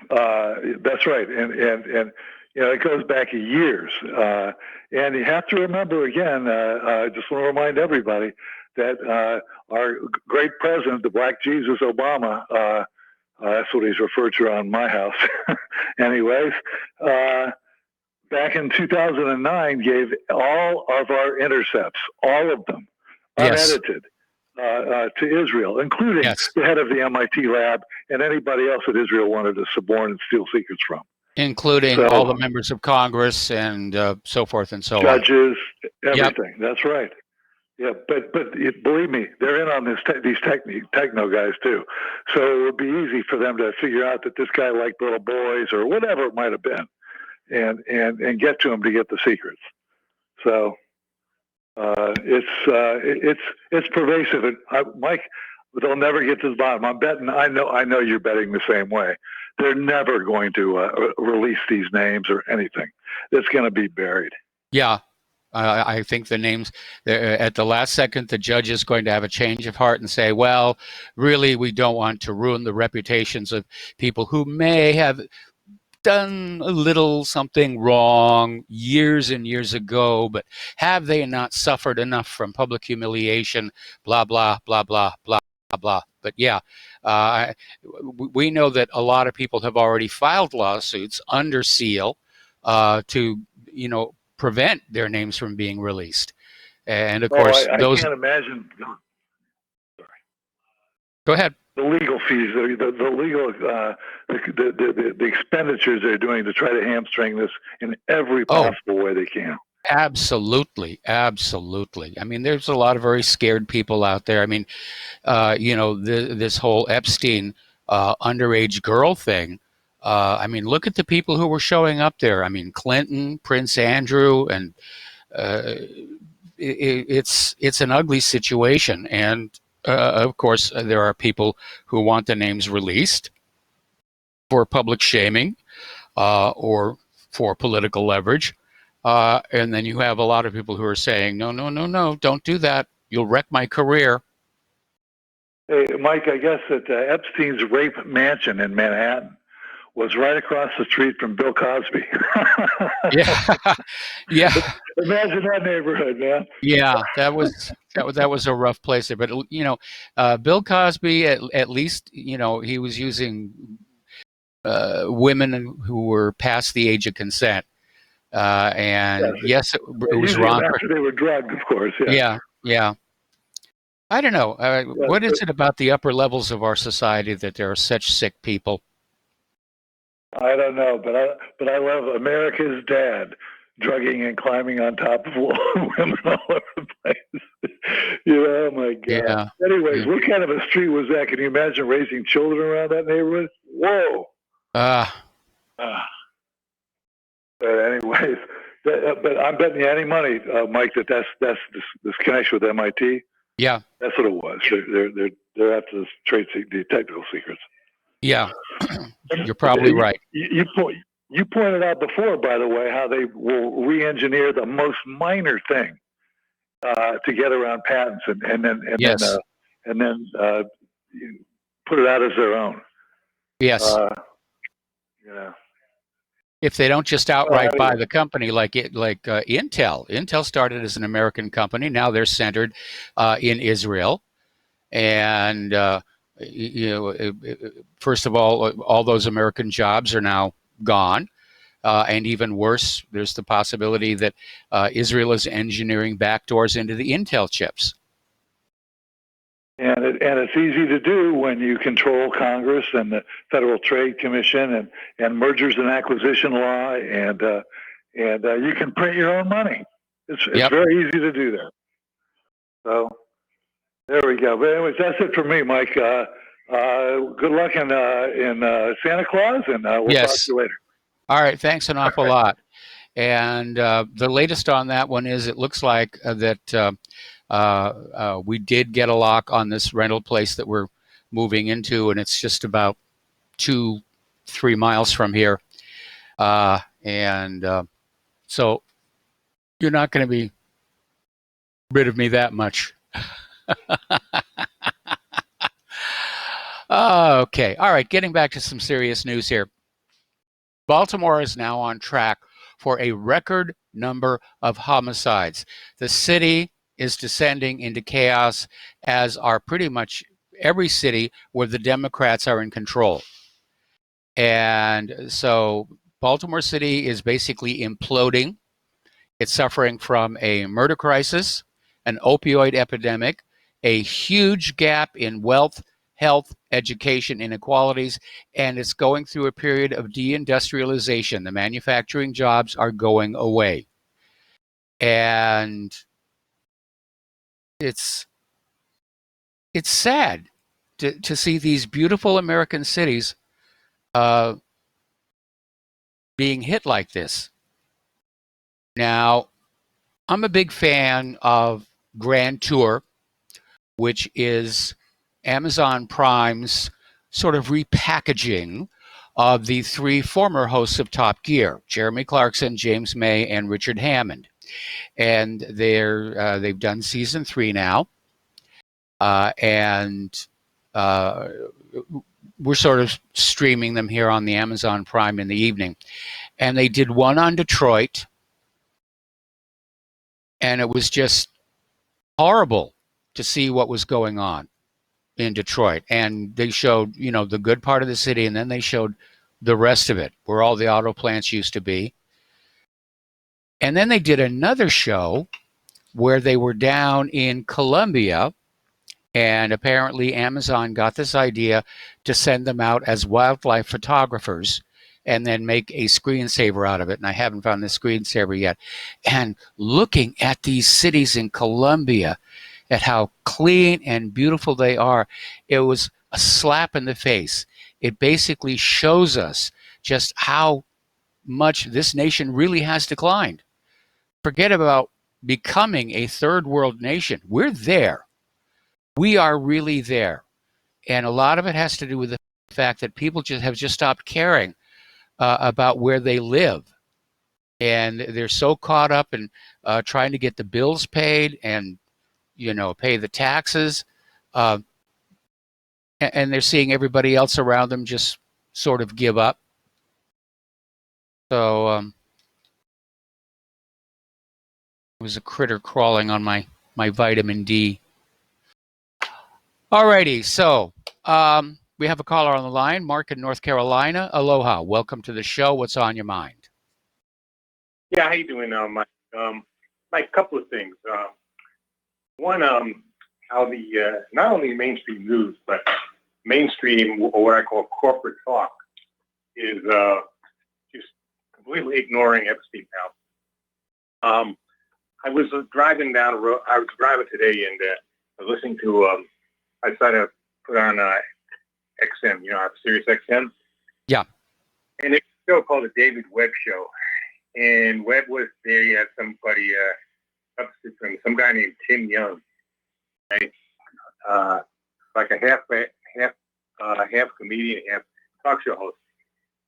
Speaker 16: that's right, and it goes back years. And you have to remember again. I just want to remind everybody that our great president, the Black Jesus Obama, that's what he's referred to around my house. Anyways, back in 2009, gave all of our intercepts, all of them, unedited. To Israel, including the head of the MIT lab and anybody else that Israel wanted to suborn and steal secrets from.
Speaker 3: Including all the members of Congress and so forth and so
Speaker 16: judges,
Speaker 3: on.
Speaker 16: everything. Yep. That's right. Yeah, but believe me, they're in on these techno guys too. So it would be easy for them to figure out that this guy liked little boys or whatever it might have been, and get to him to get the secrets. So. It's pervasive, and Mike, they'll never get to the bottom. I'm betting. I know you're betting the same way. They're never going to release these names or anything. It's going to be buried.
Speaker 3: Yeah, I think the names at the last second, the judge is going to have a change of heart and say, "Well, really, we don't want to ruin the reputations of people who may have done a little something wrong years and years ago, but have they not suffered enough from public humiliation, blah, blah, blah, blah, blah, blah." But yeah, we know that a lot of people have already filed lawsuits under seal to, prevent their names from being released. And of course,
Speaker 16: I can't imagine. Sorry.
Speaker 3: Go ahead.
Speaker 16: The legal fees, the legal, the expenditures they're doing to try to hamstring this in every possible way they can.
Speaker 3: Absolutely. I mean, there's a lot of very scared people out there. I mean, this whole Epstein underage girl thing. I mean, look at the people who were showing up there. I mean, Clinton, Prince Andrew, and it's an ugly situation. And of course, there are people who want the names released for public shaming or for political leverage. And then you have a lot of people who are saying, no, don't do that. You'll wreck my career.
Speaker 16: Hey, Mike, I guess that Epstein's rape mansion in Manhattan was right across the street from Bill Cosby.
Speaker 3: Yeah.
Speaker 16: Imagine that neighborhood, man.
Speaker 3: Yeah, that was a rough place there. But Bill Cosby, at least he was using women who were past the age of consent, and yes, it was wrong.
Speaker 16: After they were drugged, of course.
Speaker 3: Yeah. I don't know. What is it about the upper levels of our society that there are such sick people?
Speaker 16: I don't know, but I love America's dad drugging and climbing on top of women all over the place. Oh my God.
Speaker 3: Yeah.
Speaker 16: Anyways, what kind of a street was that? Can you imagine raising children around that neighborhood? Whoa. But anyways, but I'm betting you any money, Mike, that's this connection with MIT.
Speaker 3: Yeah.
Speaker 16: That's what it was. They're after the technical secrets.
Speaker 3: Yeah. You're probably right.
Speaker 16: You pointed out before, by the way, how they will re-engineer the most minor thing to get around patents, and then put it out as their own.
Speaker 3: Yes. If they don't just outright buy the company, like Intel. Intel started as an American company. Now they're centered in Israel, and first of all those American jobs are now gone. And even worse, there's the possibility that Israel is engineering backdoors into the Intel chips.
Speaker 16: And it's easy to do when you control Congress and the Federal Trade Commission and mergers and acquisition law, and you can print your own money. It's very easy to do that. So there we go. But anyways, that's it for me, Mike. Good luck in Santa Claus, and we'll talk to you later.
Speaker 3: All right, thanks an awful lot. And the latest on that one is it looks like that we did get a lock on this rental place that we're moving into, and it's just about 2-3 miles from here. So you're not going to be rid of me that much. Okay. All right. Getting back to some serious news here. Baltimore is now on track for a record number of homicides. The city is descending into chaos, as are pretty much every city where the Democrats are in control. And so Baltimore City is basically imploding. It's suffering from a murder crisis, an opioid epidemic, a huge gap in wealth, health, education inequalities, and it's going through a period of deindustrialization. The manufacturing jobs are going away. And it's sad to see these beautiful American cities being hit like this. Now, I'm a big fan of Grand Tour, which is Amazon Prime's sort of repackaging of the 3 former hosts of Top Gear, Jeremy Clarkson, James May, and Richard Hammond. And they've done season 3 now. And we're sort of streaming them here on the Amazon Prime in the evening. And they did one on Detroit, and it was just horrible to see what was going on in Detroit. And they showed, the good part of the city, and then they showed the rest of it, where all the auto plants used to be. And then they did another show where they were down in Colombia, and apparently Amazon got this idea to send them out as wildlife photographers and then make a screensaver out of it. And I haven't found the screensaver yet. And looking at these cities in Colombia, at how clean and beautiful they are, it was a slap in the face. It basically shows us just how much this nation really has declined. Forget about becoming a third world nation. We're there. We are really there. And a lot of it has to do with the fact that people have stopped caring about where they live. And they're so caught up in trying to get the bills paid and, pay the taxes. And they're seeing everybody else around them just sort of give up. So there was a critter crawling on my vitamin D. Alrighty, so we have a caller on the line, Mark in North Carolina. Aloha, welcome to the show. What's on your mind?
Speaker 17: Yeah, how you doing now, Mike? Mike, a couple of things. One, how the not only mainstream news, but mainstream, or what I call corporate talk, is just completely ignoring Epstein now. I was driving down the road. I was driving today, and I was listening to. I decided to put on XM. I have Sirius XM.
Speaker 3: Yeah.
Speaker 17: And it's a show called the David Webb Show. And Webb was there. He had somebody opposite from some guy named Tim Young, right? Like a half comedian, half talk show host.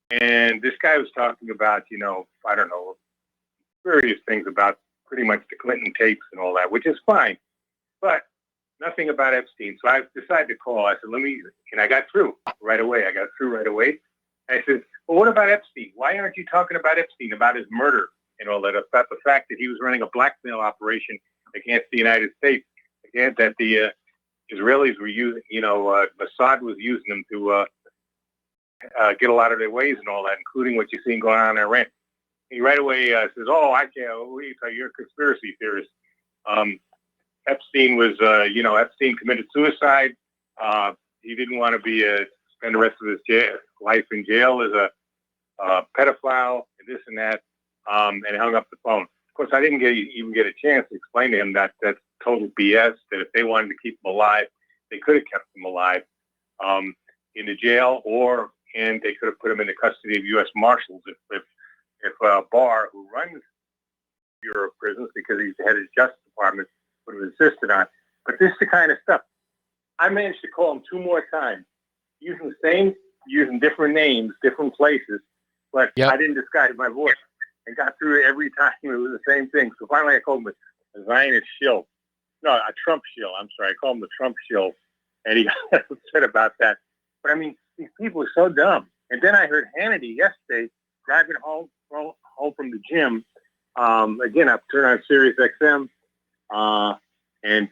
Speaker 17: And this guy was talking about, I don't know, various things about pretty much the Clinton tapes and all that, which is fine, but nothing about Epstein. So I decided to call. I said, and I got through right away. I said, well, what about Epstein? Why aren't you talking about Epstein, about his murder and all that, about the fact that he was running a blackmail operation against the United States, again, that the Israelis were using, Mossad was using them to get a lot of their ways and all that, including what you're seeing going on in Iran. He right away says, I can't, you're a conspiracy theorist. Epstein was, Epstein committed suicide. He didn't want to spend the rest of his life in jail as a pedophile and this and that, and hung up the phone. Of course, I didn't even get a chance to explain to him that that's total BS, that if they wanted to keep him alive, they could have kept him alive in the jail or and they could have put him in the custody of U.S. Marshals if Barr, who runs Bureau of Prisons because he's the head of the Justice Department, would have insisted on. But this is the kind of stuff. I managed to call him 2 more times, using different names, different places, but I didn't disguise my voice and got through it every time. It was the same thing. So finally I called him a Zionist shill. No, a Trump shill. I'm sorry. I called him the Trump shill, and he got upset about that. But I mean, these people are so dumb. And then I heard Hannity yesterday driving home from the gym. Again, I turned on Sirius XM, and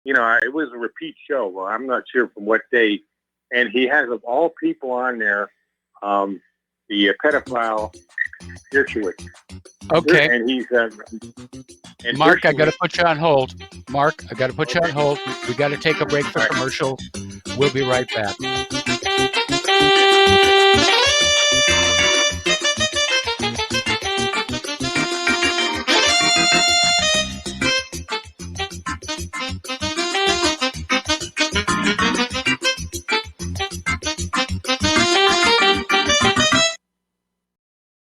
Speaker 17: it was a repeat show. Well, I'm not sure from what day. And he has, of all people on there, the pedophile Dershowitz.
Speaker 3: Okay.
Speaker 17: And he's and
Speaker 3: Mark, I got to put you on hold. Mark, I got to put you on hold. We got to take a break for commercial. We'll be right back.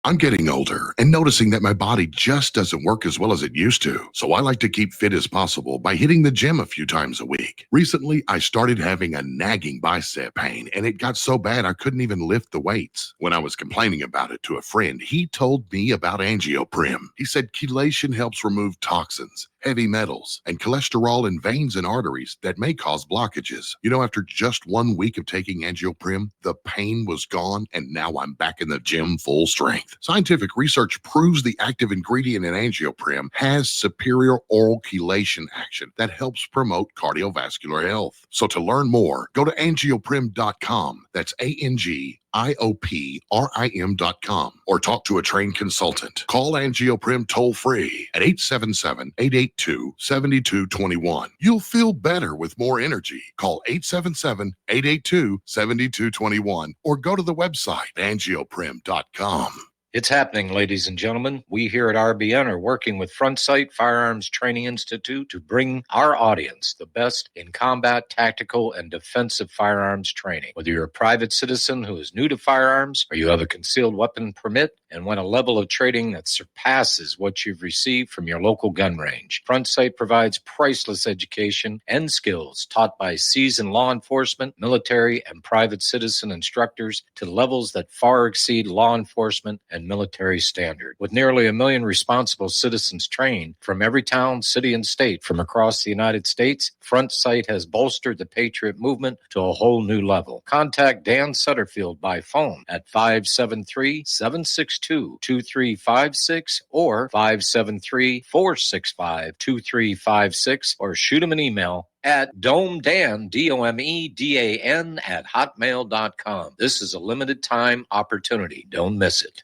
Speaker 18: I'm getting older and noticing that my body just doesn't work as well as it used to. So I like to keep fit as possible by hitting the gym a few times a week. Recently, I started having a nagging bicep pain, and it got so bad I couldn't even lift the weights. When I was complaining about it to a friend, he told me about AngioPrim. He said chelation helps remove toxins, heavy metals, and cholesterol in veins and arteries that may cause blockages. After just 1 week of taking AngioPrim, the pain was gone, and now I'm back in the gym full strength. Scientific research proves the active ingredient in AngioPrim has superior oral chelation action that helps promote cardiovascular health. So to learn more, go to angioprim.com. That's ANGIOPRIM.com, or talk to a trained consultant. Call AngioPrim toll-free at 877-882-7221. You'll feel better with more energy. Call 877-882-7221 or go to the website angioprim.com.
Speaker 9: It's happening, ladies and gentlemen. We here at RBN are working with Front Sight Firearms Training Institute to bring our audience the best in combat, tactical, and defensive firearms training. Whether you're a private citizen who is new to firearms or you have a concealed weapon permit and want a level of training that surpasses what you've received from your local gun range, Front Sight provides priceless education and skills taught by seasoned law enforcement, military, and private citizen instructors to levels that far exceed law enforcement and military standard. With nearly 1 million responsible citizens trained from every town, city, and state from across the United States, Front Sight has bolstered the Patriot movement to a whole new level. Contact Dan Sutterfield by phone at 573-762-2356 or 573-465-2356, or shoot him an email at domedan, DOMEDAN, at hotmail.com. This is a limited time opportunity. Don't miss it.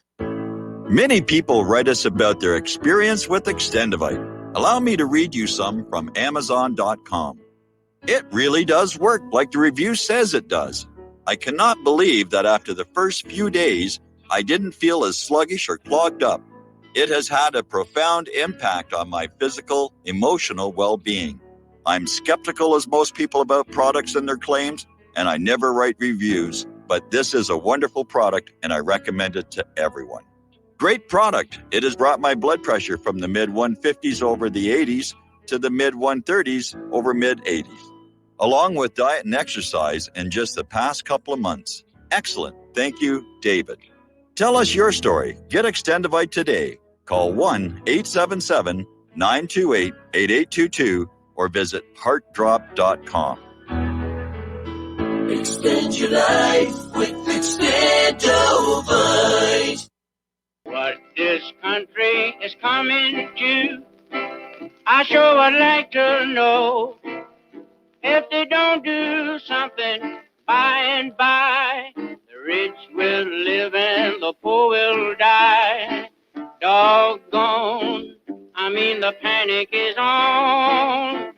Speaker 13: Many people write us about their experience with Extendivite. Allow me to read you some from Amazon.com. It really does work like the review says it does. I cannot believe that after the first few days, I didn't feel as sluggish or clogged up. It has had a profound impact on my physical, emotional well-being. I'm skeptical as most people about products and their claims, and I never write reviews, but this is a wonderful product and I recommend it to everyone. Great product. It has brought my blood pressure from the mid-150s over the 80s to the mid-130s over mid-80s, along with diet and exercise in just the past couple of months. Excellent. Thank you, David. Tell us your story. Get Extendivite today. Call 1-877-928-8822 or visit heartdrop.com.
Speaker 19: Extend your life with Extendivite.
Speaker 20: What this country is coming to, I sure would like to know. If they don't do something by and by, the rich will live and the poor will die. Doggone, the panic is on.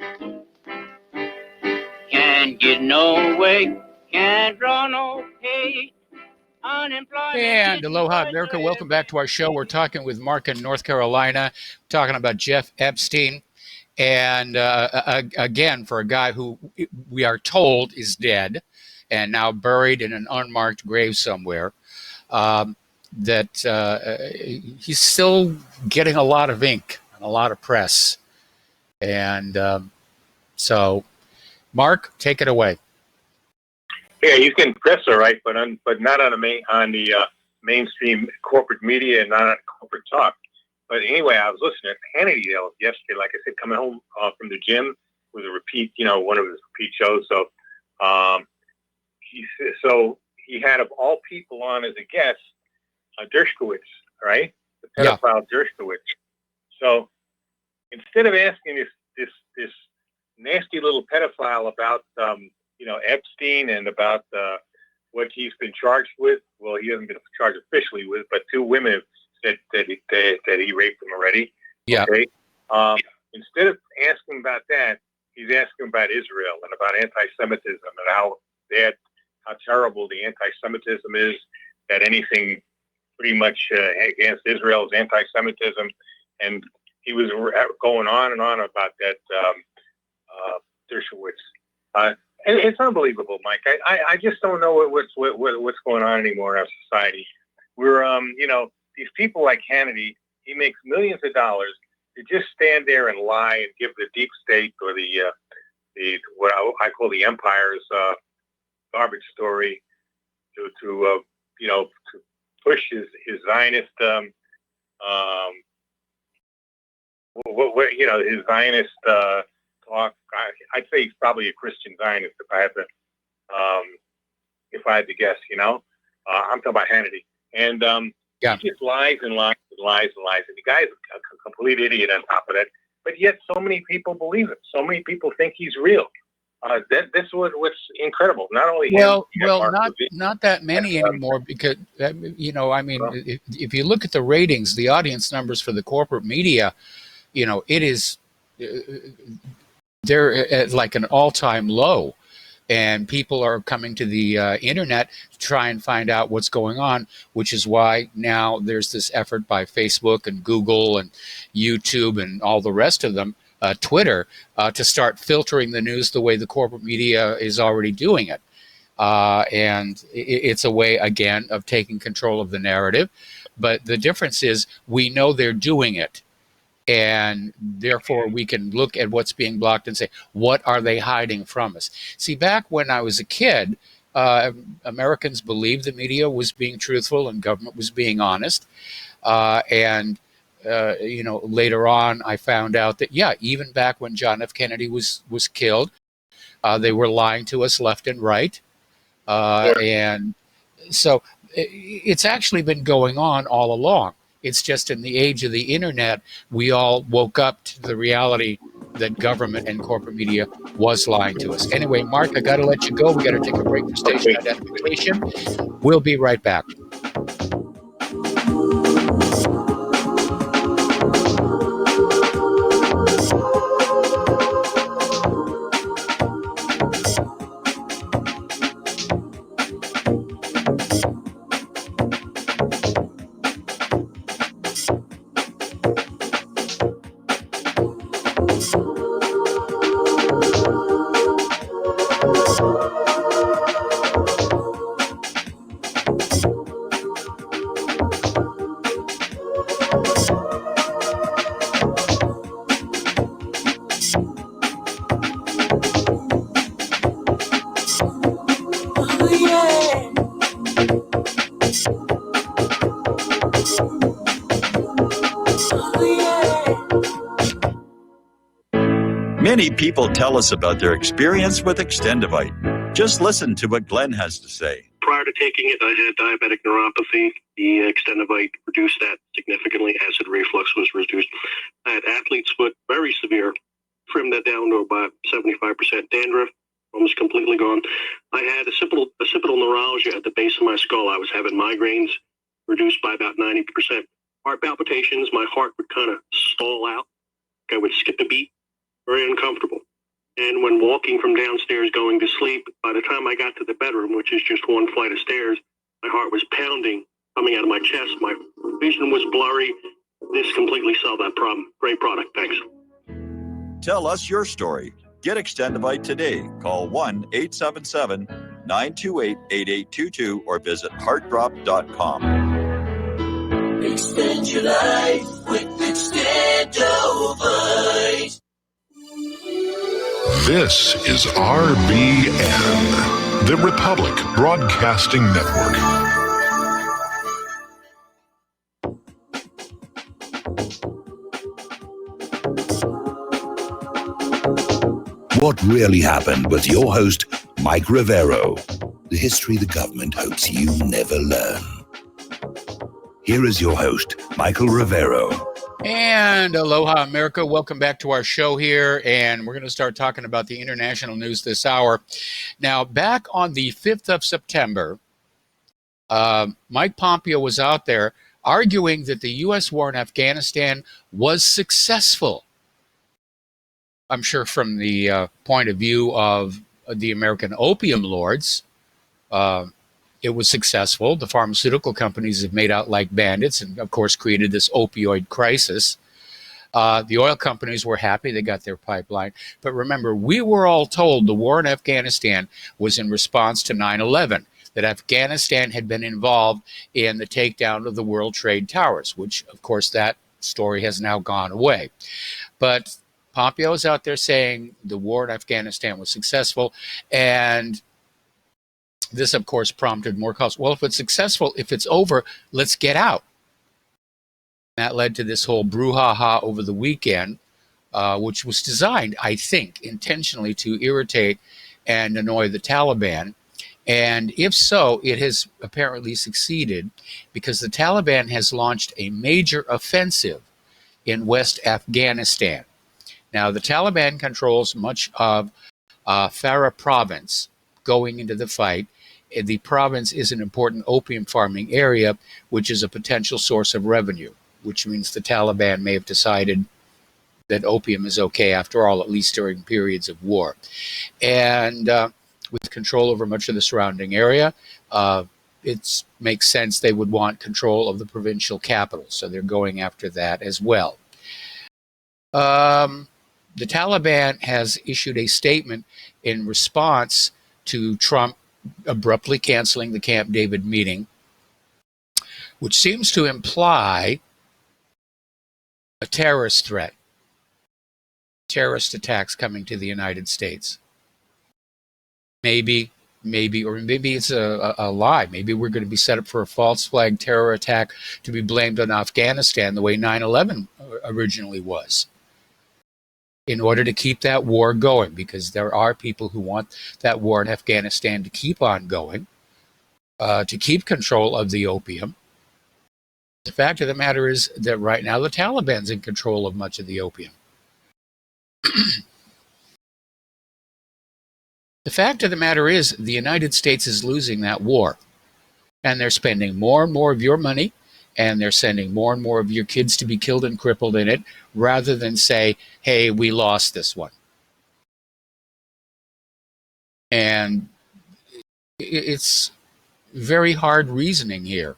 Speaker 20: Can't get no way, can't draw no pay.
Speaker 3: And aloha, America. Welcome back to our show. We're talking with Mark in North Carolina, talking about Jeff Epstein. And again, for a guy who we are told is dead, and now buried in an unmarked grave somewhere. He's still getting a lot of ink and a lot of press. And so, Mark, take it away.
Speaker 17: Yeah, you can press all right, but not on the mainstream corporate media and not on corporate talk. But anyway, I was listening to Hannity yesterday, like I said, coming home from the gym with a repeat, one of his repeat shows. So he had, of all people, on as a guest, Dershowitz, right? The pedophile Dershowitz. So instead of asking this nasty little pedophile about Epstein and about what he's been charged with, well, he hasn't been charged officially with, but 2 women have said that he raped them already.
Speaker 3: Yeah.
Speaker 17: Okay. Instead of asking about that, he's asking about Israel and about anti-Semitism and how terrible the anti-Semitism is. That anything pretty much against Israel is anti-Semitism, and he was going on and on about that Dershowitz. And it's unbelievable, Mike. I just don't know what's going on anymore in our society. We're these people like Hannity, he makes millions of dollars to just stand there and lie and give the deep state or the what I call the empire's garbage story to push his Zionist his Zionist talk. I'd say he's probably a Christian Zionist if I had to guess. I'm talking about Hannity, and he just lies and lies and lies and lies, and the guy's a complete idiot on top of that. But yet, so many people believe it. So many people think he's real. This is what's incredible. Not only
Speaker 3: not that many anymore, because if you look at the ratings, the audience numbers for the corporate media, it is they're at like an all-time low, and people are coming to the internet to try and find out what's going on, which is why now there's this effort by Facebook and Google and YouTube and all the rest of them, Twitter, to start filtering the news the way the corporate media is already doing it. And it's a way, again, of taking control of the narrative. But the difference is we know they're doing it. And therefore, we can look at what's being blocked and say, what are they hiding from us? See, back when I was a kid, Americans believed the media was being truthful and government was being honest. Later on, I found out that, even back when John F. Kennedy was killed, they were lying to us left and right. And so it's actually been going on all along. It's just in the age of the internet, we all woke up to the reality that government and corporate media was lying to us. Anyway, Mark, I got to let you go. We got to take a break for station identification. We'll be right back.
Speaker 13: Many people tell us about their experience with Extendivite. Just listen to what Glenn has to say.
Speaker 21: Prior to taking it, I had diabetic neuropathy. The Extendivite reduced that significantly. Acid reflux was reduced. I had athlete's foot, very severe. Trimmed that down to about 75%. Dandruff, almost completely gone. I had occipital neuralgia at the base of my skull. I was having migraines, reduced by about 90%. Heart palpitations, my heart would kind of stall out. I would skip a beat. Very uncomfortable. And when walking from downstairs going to sleep, by the time I got to the bedroom, which is just one flight of stairs, my heart was pounding, coming out of my chest. My vision was blurry. This completely solved that problem. Great product. Thanks.
Speaker 13: Tell us your story. Get Extendivite today. Call 1-877 928-8822 or visit heartdrop.com.
Speaker 19: Extend your life with Extendovite.
Speaker 18: This is RBN, the Republic Broadcasting Network.
Speaker 2: What really happened with your host, Mike Rivero. The history the government hopes you never learn. Here is your host, Michael Rivero.
Speaker 3: And aloha, America. Welcome back to our show here. And we're going to start talking about the international news this hour. Now, back on the 5th of September, Mike Pompeo was out there arguing that the U.S. war in Afghanistan was successful. I'm sure from the point of view of the American opium lords, it was successful. The pharmaceutical companies have made out like bandits and, of course, created this opioid crisis. The oil companies were happy. They got their pipeline. But remember, we were all told the war in Afghanistan was in response to 9/11, that Afghanistan had been involved in the takedown of the World Trade Towers, which, of course, that story has now gone away. But Pompeo is out there saying the war in Afghanistan was successful, and this, of course, prompted more calls. Well, if it's successful, if it's over, let's get out. That led to this whole brouhaha over the weekend, which was designed, I think, intentionally to irritate and annoy the Taliban. And if so, it has apparently succeeded because the Taliban has launched a major offensive in West Afghanistan. Now, the Taliban controls much of Farah province going into the fight. The province is an important opium farming area, which is a potential source of revenue, which means the Taliban may have decided that opium is okay after all, at least during periods of war. And with control over much of the surrounding area, it makes sense they would want control of the provincial capital, so they're going after that as well. The Taliban has issued a statement in response to Trump abruptly canceling the Camp David meeting, which seems to imply a terrorist threat, terrorist attacks coming to the United States. Maybe it's a lie. Maybe we're going to be set up for a false flag terror attack to be blamed on Afghanistan the way 9/11 originally was, in order to keep that war going, because there are people who want that war in Afghanistan to keep on going, to keep control of the opium. The fact of the matter is that right now the Taliban's in control of much of the opium. The fact of the matter is the United States is losing that war, and they're spending more and more of your money, and they're sending more and more of your kids to be killed and crippled in it, rather than say, hey, we lost this one. And it's very hard reasoning here.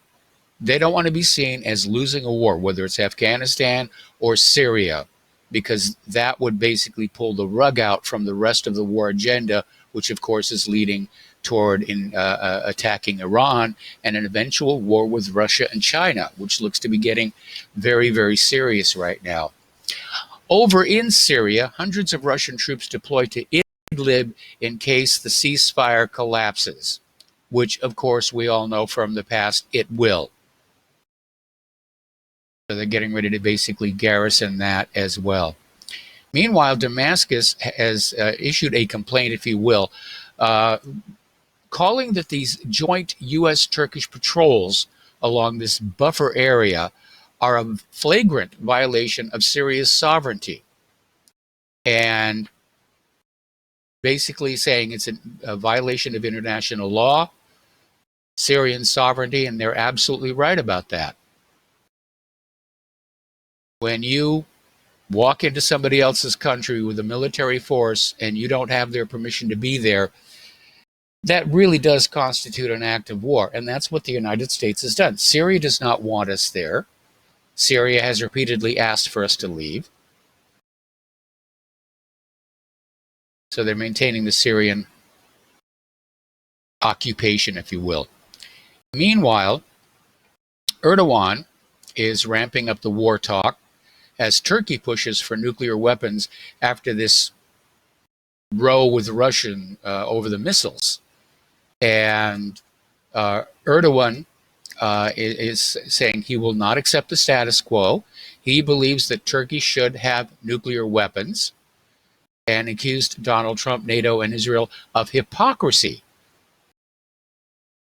Speaker 3: They don't want to be seen as losing a war, whether it's Afghanistan or Syria, because that would basically pull the rug out from the rest of the war agenda, which, of course, is leading toward attacking Iran and an eventual war with Russia and China, which looks to be getting very, very serious right now. Over in Syria, hundreds of Russian troops deployed to Idlib in case the ceasefire collapses, which, of course, we all know from the past it will. So they're getting ready to basically garrison that as well. Meanwhile, Damascus has issued a complaint, if you will, calling that these joint U.S.-Turkish patrols along this buffer area are a flagrant violation of Syria's sovereignty, and basically saying it's a violation of international law, Syrian sovereignty, and they're absolutely right about that. When you walk into somebody else's country with a military force and you don't have their permission to be there, that really does constitute an act of war. And that's what the United States has done. Syria does not want us there. Syria has repeatedly asked for us to leave. So they're maintaining the Syrian occupation, if you will. Meanwhile, Erdogan is ramping up the war talk as Turkey pushes for nuclear weapons after this row with Russia over the missiles. And Erdogan is saying he will not accept the status quo. He believes that Turkey should have nuclear weapons, and accused Donald Trump, NATO, and Israel of hypocrisy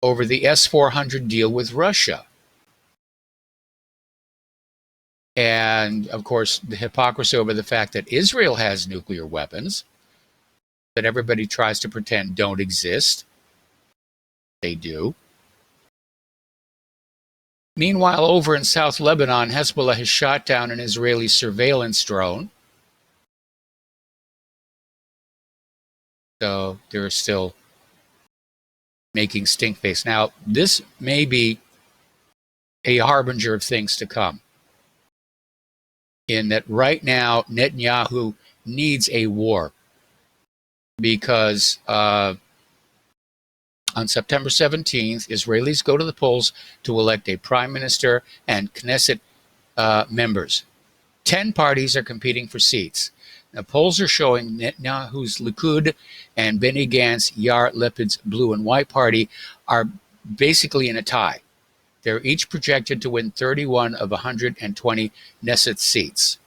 Speaker 3: over the S-400 deal with Russia. And, of course, the hypocrisy over the fact that Israel has nuclear weapons that everybody tries to pretend don't exist. They do. Meanwhile, over in South Lebanon, Hezbollah has shot down an Israeli surveillance drone. So they're still making stink face. Now, this may be a harbinger of things to come, in that right now Netanyahu needs a war, because on September 17th, Israelis go to the polls to elect a prime minister and Knesset members. 10 parties are competing for seats. Now, polls are showing Netanyahu's Likud and Benny Gantz, Yair Lapid's Blue and White Party are basically in a tie. They're each projected to win 31 of 120 Knesset seats.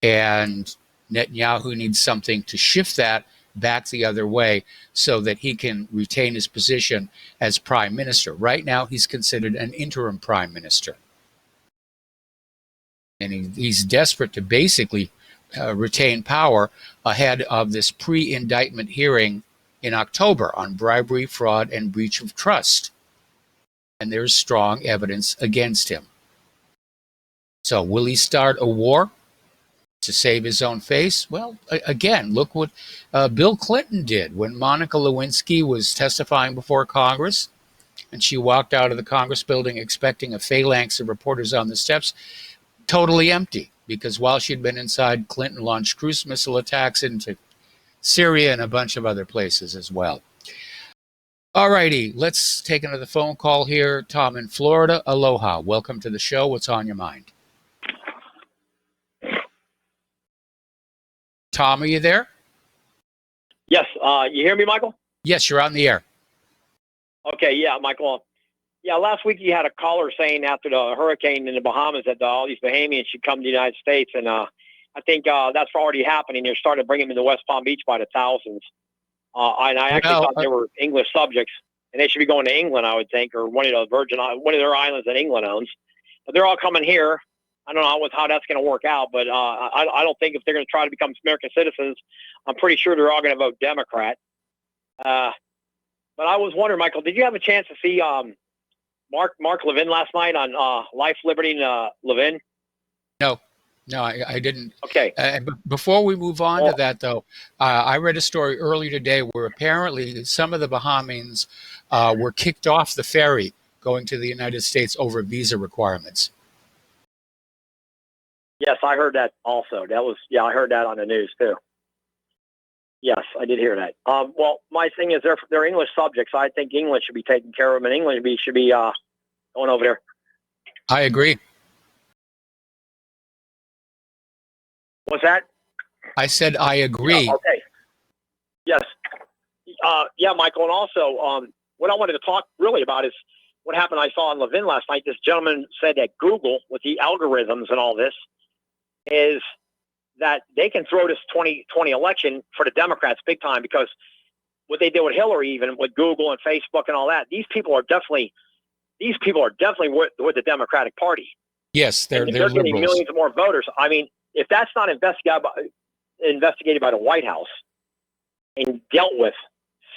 Speaker 3: And Netanyahu needs something to shift that back the other way so that he can retain his position as prime minister. Right now, he's considered an interim prime minister. And he's desperate to basically retain power ahead of this pre-indictment hearing in October on bribery, fraud, and breach of trust. And there's strong evidence against him. So will he start a war to save his own face? Well, again, look what Bill Clinton did when Monica Lewinsky was testifying before Congress, and she walked out of the Congress building expecting a phalanx of reporters on the steps, totally empty, because while she'd been inside, Clinton launched cruise missile attacks into Syria and a bunch of other places as well. All righty, let's take another phone call here. Tom in Florida. Aloha. Welcome to the show. What's on your mind? Tom, are you there?
Speaker 1: Yes. You hear me, Michael?
Speaker 3: Yes, you're on the air.
Speaker 1: Okay. Yeah, Michael. Yeah, last week you had a caller saying after the hurricane in the Bahamas that all these Bahamians should come to the United States. And I think that's already happening. They're starting to bring them into West Palm Beach by the thousands. And I actually thought they were English subjects, and they should be going to England, I would think, or one of their islands that England owns. But they're all coming here. I don't know how that's going to work out, but I don't think if they're going to try to become American citizens, I'm pretty sure they're all going to vote Democrat. But I was wondering, Michael, did you have a chance to see Mark Levin last night on Life, Liberty, and Levin?
Speaker 3: No, I didn't.
Speaker 1: Okay.
Speaker 3: Before we move on to that, though, I read a story earlier today where apparently some of the Bahamians were kicked off the ferry going to the United States over visa requirements.
Speaker 1: Yes, I heard that also. I heard that on the news too. Yes, I did hear that. Well, my thing is they're English subjects. I think England should be taking care of them, and England should be going over there.
Speaker 3: I agree.
Speaker 1: What's that?
Speaker 3: I said I agree.
Speaker 1: Okay. Yes. Yeah, Michael. And also, what I wanted to talk really about is what happened I saw on Levin last night. This gentleman said that Google, with the algorithms and all this, is that they can throw this 2020 election for the Democrats big time, because what they did with Hillary, even with Google and Facebook and all that, these people are definitely with the Democratic Party.
Speaker 3: Yes, they're
Speaker 1: getting
Speaker 3: liberals.
Speaker 1: Millions of more voters. I mean, if that's not investigated by the White House and dealt with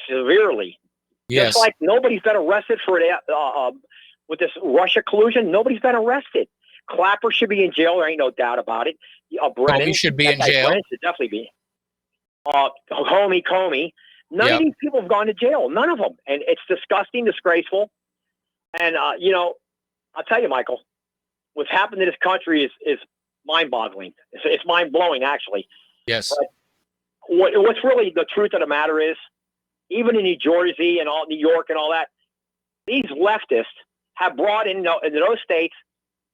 Speaker 1: severely,
Speaker 3: yes,
Speaker 1: just like nobody's been arrested for it with this Russia collusion. Nobody's been arrested. Clapper should be in jail. There ain't no doubt about it. Brennan
Speaker 3: should be in jail.
Speaker 1: Brennan should definitely be. Comey. None of these people have gone to jail. None of them. And it's disgusting, disgraceful. And, I'll tell you, Michael, what's happened to this country is mind-boggling. It's mind-blowing, actually.
Speaker 3: Yes.
Speaker 1: But what's really the truth of the matter is even in New Jersey and all New York and all that, these leftists have brought in those states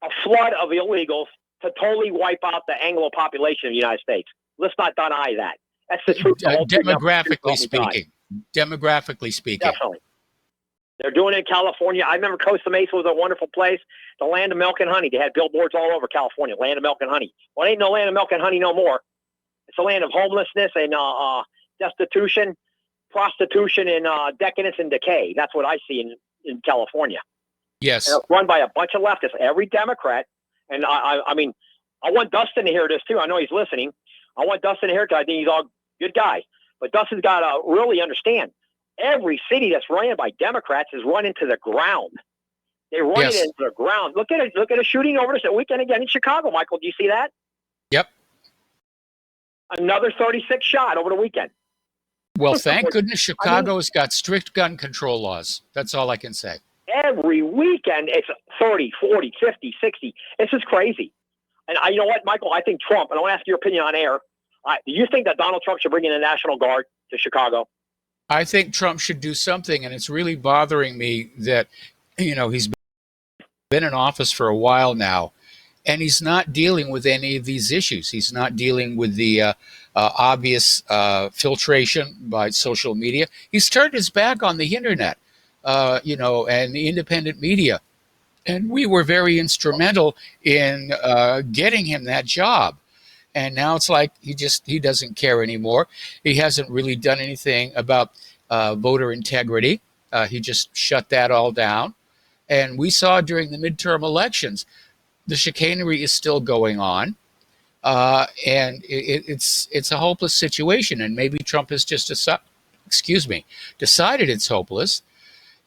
Speaker 1: a flood of illegals to totally wipe out the Anglo population of the United States. Let's not deny that. That's the truth. The whole thing.
Speaker 3: Demographically speaking.
Speaker 1: Definitely. They're doing it in California. I remember Costa Mesa was a wonderful place. The land of milk and honey. They had billboards all over California, land of milk and honey. Well, it ain't no land of milk and honey no more. It's a land of homelessness and destitution, prostitution, and decadence and decay. That's what I see in California.
Speaker 3: Yes.
Speaker 1: And it's run by a bunch of leftists, every Democrat. And I mean, I want Dustin to hear this too. I know he's listening. I want Dustin to hear it because I think he's a good guy. But Dustin's got to really understand. Every city that's run by Democrats is run into the ground. They run it into the ground. Look at it. Look at a shooting over the weekend again in Chicago, Michael. Do you see that?
Speaker 3: Yep.
Speaker 1: Another 36 shot over the weekend.
Speaker 3: Well, thank goodness Chicago's got strict gun control laws. That's all I can say.
Speaker 1: Every weekend it's 30, 40, 50, 60. It's just crazy. And you know what, Michael? I think Trump, and I want to ask your opinion on air. Do you think that Donald Trump should bring in the National Guard to Chicago?
Speaker 3: I think Trump should do something, and it's really bothering me that, he's been in office for a while now, and he's not dealing with any of these issues. He's not dealing with the obvious filtration by social media. He's turned his back on the internet, and the independent media. And we were very instrumental in getting him that job. And now it's like he doesn't care anymore. He hasn't really done anything about voter integrity. He just shut that all down. And we saw during the midterm elections, the chicanery is still going on. And it's a hopeless situation. And maybe Trump has just decided it's hopeless.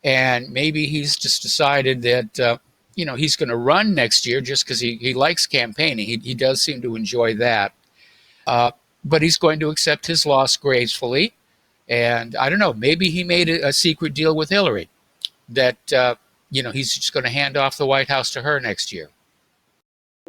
Speaker 3: And maybe he's just decided that he's going to run next year just because he likes campaigning. He does seem to enjoy that. But he's going to accept his loss gracefully. And I don't know, maybe he made a secret deal with Hillary that, he's just going to hand off the White House to her next year.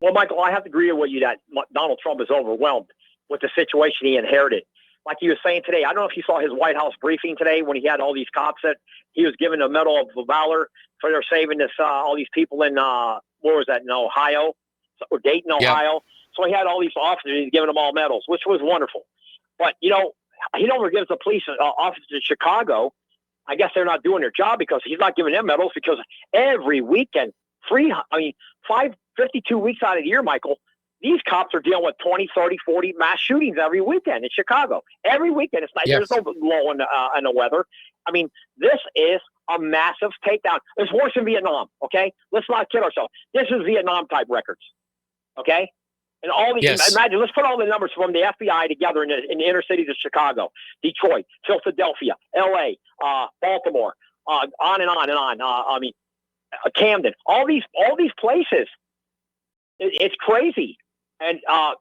Speaker 1: Well, Michael, I have to agree with you that Donald Trump is overwhelmed with the situation he inherited. Like he was saying today, I don't know if you saw his White House briefing today when he had all these cops that he was given a Medal of Valor for their saving this all these people in where was that, in Ohio or Dayton, Ohio. Yep. So he had all these officers, he's giving them all medals, which was wonderful. But he never gives the police officers in Chicago. I guess they're not doing their job because he's not giving them medals because every weekend, 52 weeks out of the year, Michael, these cops are dealing with 20, 30, 40 mass shootings every weekend in Chicago. Every weekend. It's not, There's no lull in the weather. I mean, this is a massive takedown. It's worse than Vietnam, okay? Let's not kid ourselves. This is Vietnam-type records, okay? And all these, imagine, let's put all the numbers from the FBI together in the inner cities of Chicago, Detroit, Philadelphia, L.A., Baltimore, on and on and on. Camden, all these places. It's crazy. And,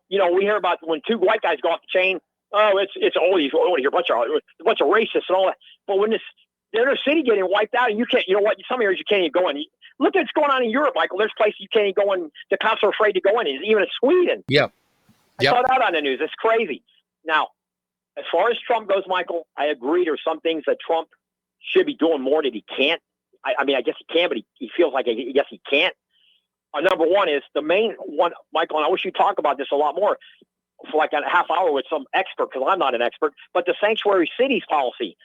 Speaker 1: we hear about when two white guys go off the chain, it's always a bunch of racists and all that. But when the inner city getting wiped out and you can't, some areas you can't even go in. Look at what's going on in Europe, Michael. There's places you can't even go in. The cops are afraid to go in, even in Sweden.
Speaker 3: Yep.
Speaker 1: I saw that on the news. It's crazy. Now, as far as Trump goes, Michael, I agree there's some things that Trump should be doing more that he can't. I guess he can, but he feels like I guess he can't. Number one is the main one, Michael, and I wish you'd talk about this a lot more for like a half hour with some expert, because I'm not an expert, but the sanctuary cities policy.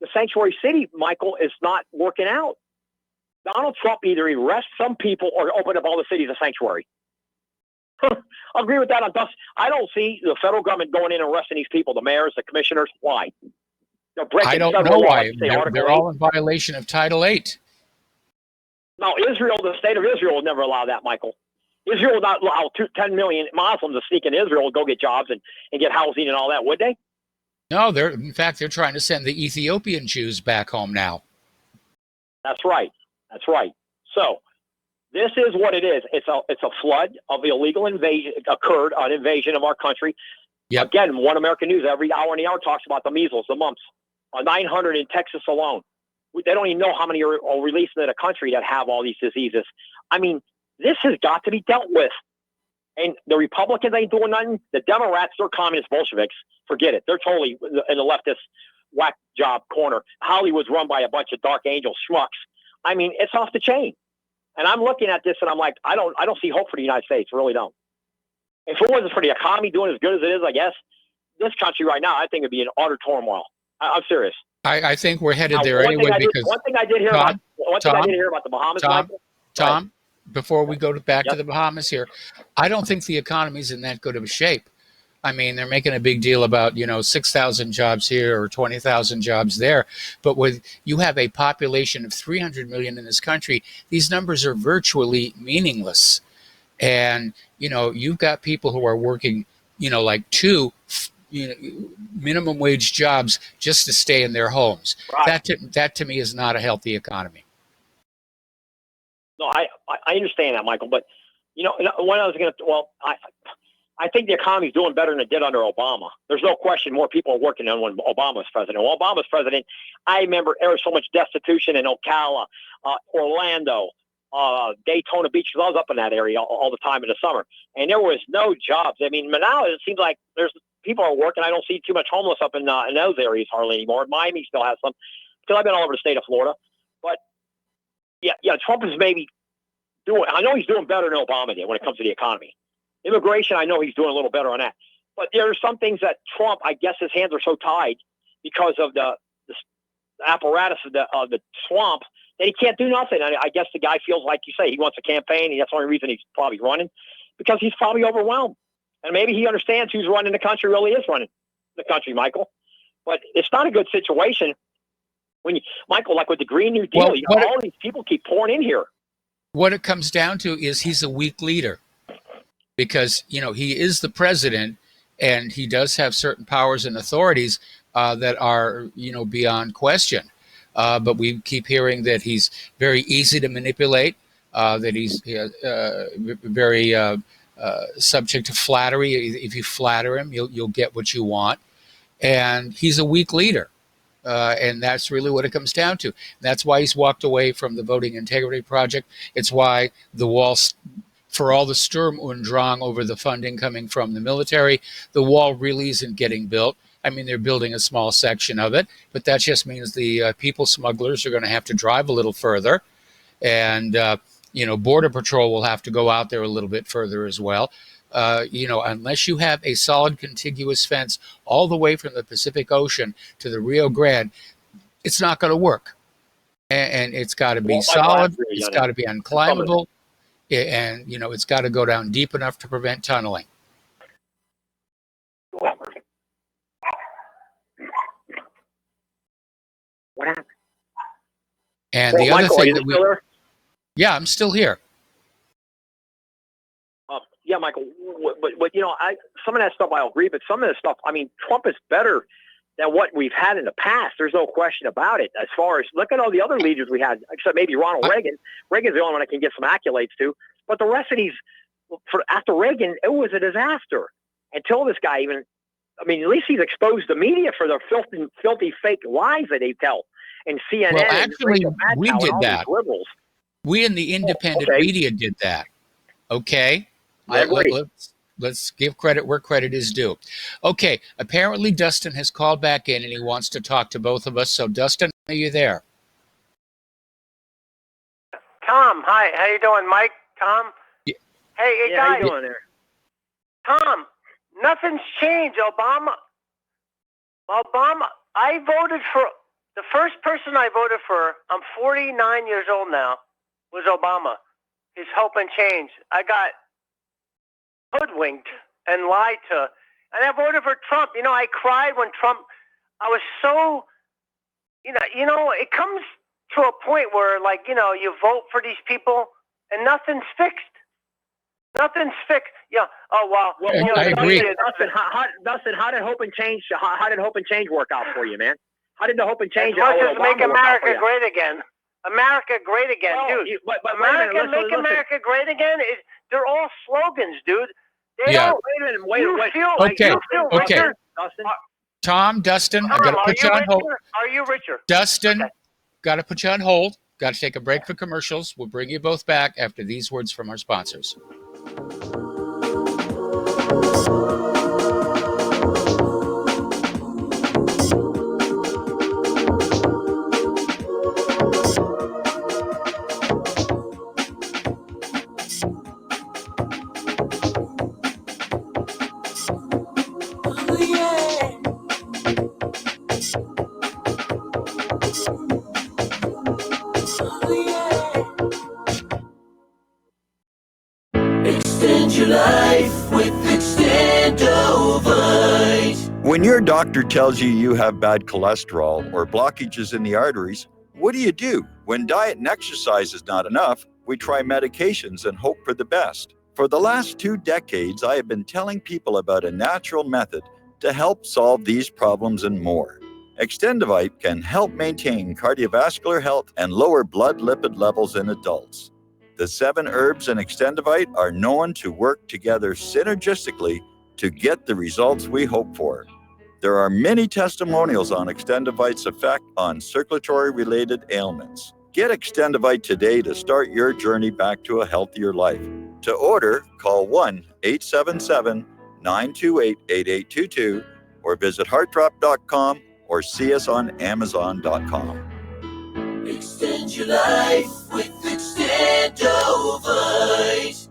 Speaker 1: The sanctuary city, Michael, is not working out. Donald Trump either arrests some people or open up all the cities as sanctuary. I agree with that on Dust. I don't see the federal government going in and arresting these people, the mayors, the commissioners. Why?
Speaker 3: I don't know why. They're all in violation of Title VIII.
Speaker 1: No, Israel, the state of Israel will never allow that, Michael. Israel would not allow 10 million Muslims to sneak in Israel and go get jobs and get housing and all that, would they?
Speaker 3: No, in fact, they're trying to send the Ethiopian Jews back home now.
Speaker 1: That's right. So this is what it is. It's a flood of illegal invasion occurred, an invasion of our country.
Speaker 3: Yep.
Speaker 1: Again, One American News every hour and the hour talks about the measles, the mumps, 900 in Texas alone. They don't even know how many are released in the country that have all these diseases. I mean, this has got to be dealt with. And the Republicans ain't doing nothing. The Democrats, they're communist Bolsheviks. Forget it. They're totally in the leftist whack job corner. Hollywood's run by a bunch of dark angel schmucks. I mean, it's off the chain. And I'm looking at this and I'm like, I don't see hope for the United States. Really don't. If it wasn't for the economy doing as good as it is, I guess, this country right now, I think it'd be in utter turmoil. I'm serious.
Speaker 3: I think we're headed there anyway because
Speaker 1: one thing I did hear about the Bahamas,
Speaker 3: Tom, before we go back to the Bahamas here, I don't think the economy's in that good of a shape. I mean, they're making a big deal about, 6,000 jobs here or 20,000 jobs there. But with you have a population of 300 million in this country, these numbers are virtually meaningless. And, you've got people who are working, like two minimum wage jobs just to stay in their homes. Right. That to me is not a healthy economy.
Speaker 1: No, I understand that, Michael. But, when I was going to, I think the economy's doing better than it did under Obama. There's no question more people are working than when Obama was president. When Obama was president, I remember there was so much destitution in Ocala, Orlando, Daytona Beach, because I was up in that area all the time in the summer. And there was no jobs. I mean, now it seems like there's people are working. I don't see too much homeless up in those areas hardly anymore. Miami still has some, because I've been all over the state of Florida. But, yeah, Trump is maybe I know he's doing better than Obama did when it comes to the economy. Immigration, I know he's doing a little better on that. But there are some things that Trump, I guess his hands are so tied because of the apparatus of the swamp that he can't do nothing. I guess the guy feels like you say he wants a campaign, and that's the only reason he's probably running, because he's probably overwhelmed. And maybe he understands who's running the country really is running the country, Michael. But it's not a good situation when Michael, like with the Green New Deal, all these people keep pouring in here.
Speaker 3: What it comes down to is he's a weak leader. Because, he is the president and he does have certain powers and authorities that are, beyond question. But we keep hearing that he's very easy to manipulate, that he's very subject to flattery. If you flatter him, you'll get what you want. And he's a weak leader. And that's really what it comes down to. That's why he's walked away from the Voting Integrity Project. It's why the wall... For all the Sturm und Drang over the funding coming from the military, the wall really isn't getting built. I mean, they're building a small section of it, but that just means the people smugglers are going to have to drive a little further. And, Border Patrol will have to go out there a little bit further as well. Unless you have a solid contiguous fence all the way from the Pacific Ocean to the Rio Grande, it's not going to work. And it's got to be solid. It's got to be unclimbable. And, it's got to go down deep enough to prevent tunneling.
Speaker 1: What happened?
Speaker 3: And the other
Speaker 1: Michael,
Speaker 3: thing
Speaker 1: that
Speaker 3: yeah, I'm still here.
Speaker 1: Yeah, Michael, but some of that stuff I'll agree, but some of the stuff, I mean, Trump is better than what we've had in the past. There's no question about it. As far as look at all the other leaders we had, except maybe Ronald Reagan. Reagan's the only one I can get some accolades to. But the rest of these, after Reagan, it was a disaster. Until this guy even, at least he's exposed the media for their filthy fake lies that they tell. And CNN.
Speaker 3: Well, actually, we did that.
Speaker 1: Liberals.
Speaker 3: We in the independent media did that. Okay?
Speaker 1: I agree.
Speaker 3: Let's give credit where credit is due. Okay, apparently Dustin has called back in and he wants to talk to both of us. So, Dustin, are you there?
Speaker 7: Tom, hi. How you doing, Mike? Tom?
Speaker 3: Yeah.
Speaker 7: Hey,
Speaker 1: how
Speaker 7: guys.
Speaker 1: you doing there?
Speaker 7: Tom, nothing's changed. Obama, I voted for, the first person I voted for, I'm 49 years old now, was Obama. His Hope and Change. I got hoodwinked and lied to. And I voted for Trump. I cried when Trump, I was so, it comes to a point where, you vote for these people and nothing's fixed. Nothing's fixed. Yeah. Oh, wow.
Speaker 3: Well, I agree.
Speaker 1: Dustin, how did Hope and Change, how did Hope and Change work out for you, man? How did the Hope and Change
Speaker 7: as much as make America great again. America great again, dude.
Speaker 1: But
Speaker 7: Make America great again. They're all slogans, dude. They
Speaker 3: Yeah.
Speaker 7: don't.
Speaker 1: Wait a minute.
Speaker 7: You feel,
Speaker 3: Okay,
Speaker 7: you feel
Speaker 3: okay.
Speaker 7: richer.
Speaker 1: Dustin?
Speaker 3: Tom, Dustin, I've got to put you on hold.
Speaker 7: Are you richer?
Speaker 3: Dustin, got to put you on hold. Got to take a break for commercials. We'll bring you both back after these words from our sponsors.
Speaker 13: When your doctor tells you you have bad cholesterol or blockages in the arteries, what do? When diet and exercise is not enough, we try medications and hope for the best. For the last 2 decades, I have been telling people about a natural method to help solve these problems and more. Extendivite can help maintain cardiovascular health and lower blood lipid levels in adults. The 7 herbs in Extendivite are known to work together synergistically to get the results we hope for. There are many testimonials on Extendivite's effect on circulatory-related ailments. Get Extendivite today to start your journey back to a healthier life. To order, call 1-877-928-8822 or visit heartdrop.com or see us on amazon.com.
Speaker 19: Extend your life with Extendovite.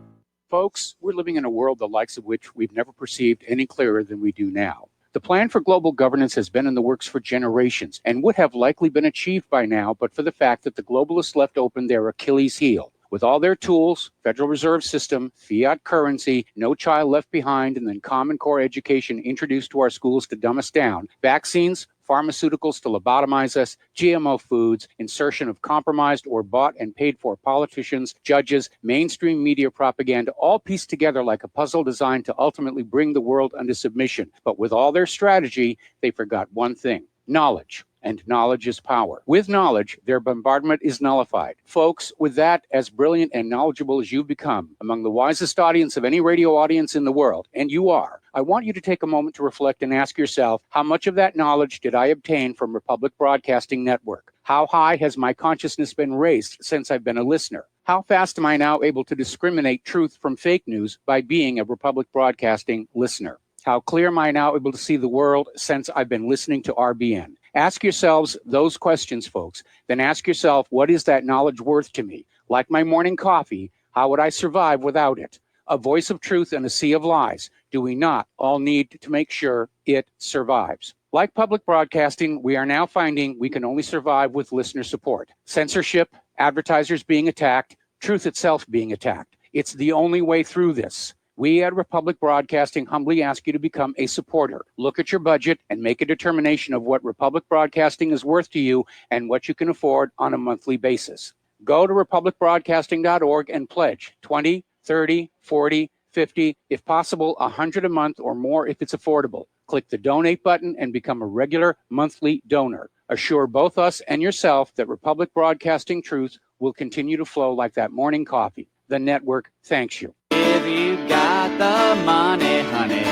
Speaker 3: Folks, we're living in a world the likes of which we've never perceived any clearer than we do now. The plan for global governance has been in the works for generations and would have likely been achieved by now, but for the fact that the globalists left open their Achilles heel. With all their tools, Federal Reserve System, fiat currency, no child left behind, and then Common Core education introduced to our schools to dumb us down, vaccines, pharmaceuticals to lobotomize us, GMO foods, insertion of compromised or bought and paid for politicians, judges, mainstream media propaganda, all pieced together like a puzzle designed to ultimately bring the world under submission. But with all their strategy, they forgot one thing: knowledge. And knowledge is power. With knowledge, their bombardment is nullified. Folks, with that, as brilliant and knowledgeable as you've become, among the wisest audience of any radio audience in the world, and you are, I want you to take a moment to reflect and ask yourself, how much of that knowledge did I obtain from Republic Broadcasting Network? How high has my consciousness been raised since I've been a listener? How fast am I now able to discriminate truth from fake news by being a Republic Broadcasting listener? How clear am I now able to see the world since I've been listening to RBN? Ask yourselves those questions, folks. Then ask yourself, what is that knowledge worth to me? Like my morning coffee, how would I survive without it? A voice of truth in a sea of lies. Do we not all need to make sure it survives? Like public broadcasting, we are now finding we can only survive with listener support. Censorship, advertisers being attacked, truth itself being attacked. It's the only way through this. We at Republic Broadcasting humbly ask you to become a supporter. Look at your budget and make a determination of what Republic Broadcasting is worth to you and what you can afford on a monthly basis. Go to republicbroadcasting.org and pledge 20, 30, 40, 50, if possible, 100 a month or more if it's affordable. Click the donate button and become a regular monthly donor. Assure both us and yourself that Republic Broadcasting truth will continue to flow like that morning coffee. The network thanks you.
Speaker 4: If you got the money, honey,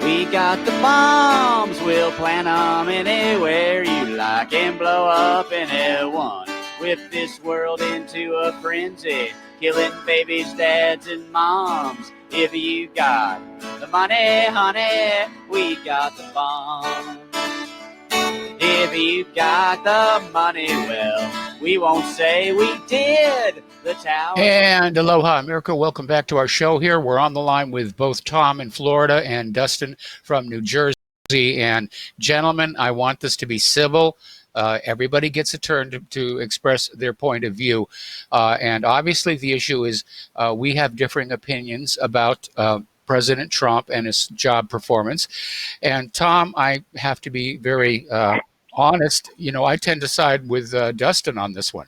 Speaker 4: we got the bombs. We'll plant them anywhere you like and blow up anyone. Whip this world into a frenzy, killing babies, dads, and moms. If you got the money, honey, we got the bombs. If you got the money, well, we won't say we did. The tower.
Speaker 3: And aloha, America. Welcome back to our show here. We're on the line with both Tom in Florida and Dustin from New Jersey. And gentlemen, I want this to be civil. Everybody gets a turn to express their point of view. And obviously the issue is we have differing opinions about President Trump and his job performance. And Tom, I have to be very honest. You know, I tend to side with Dustin on this one.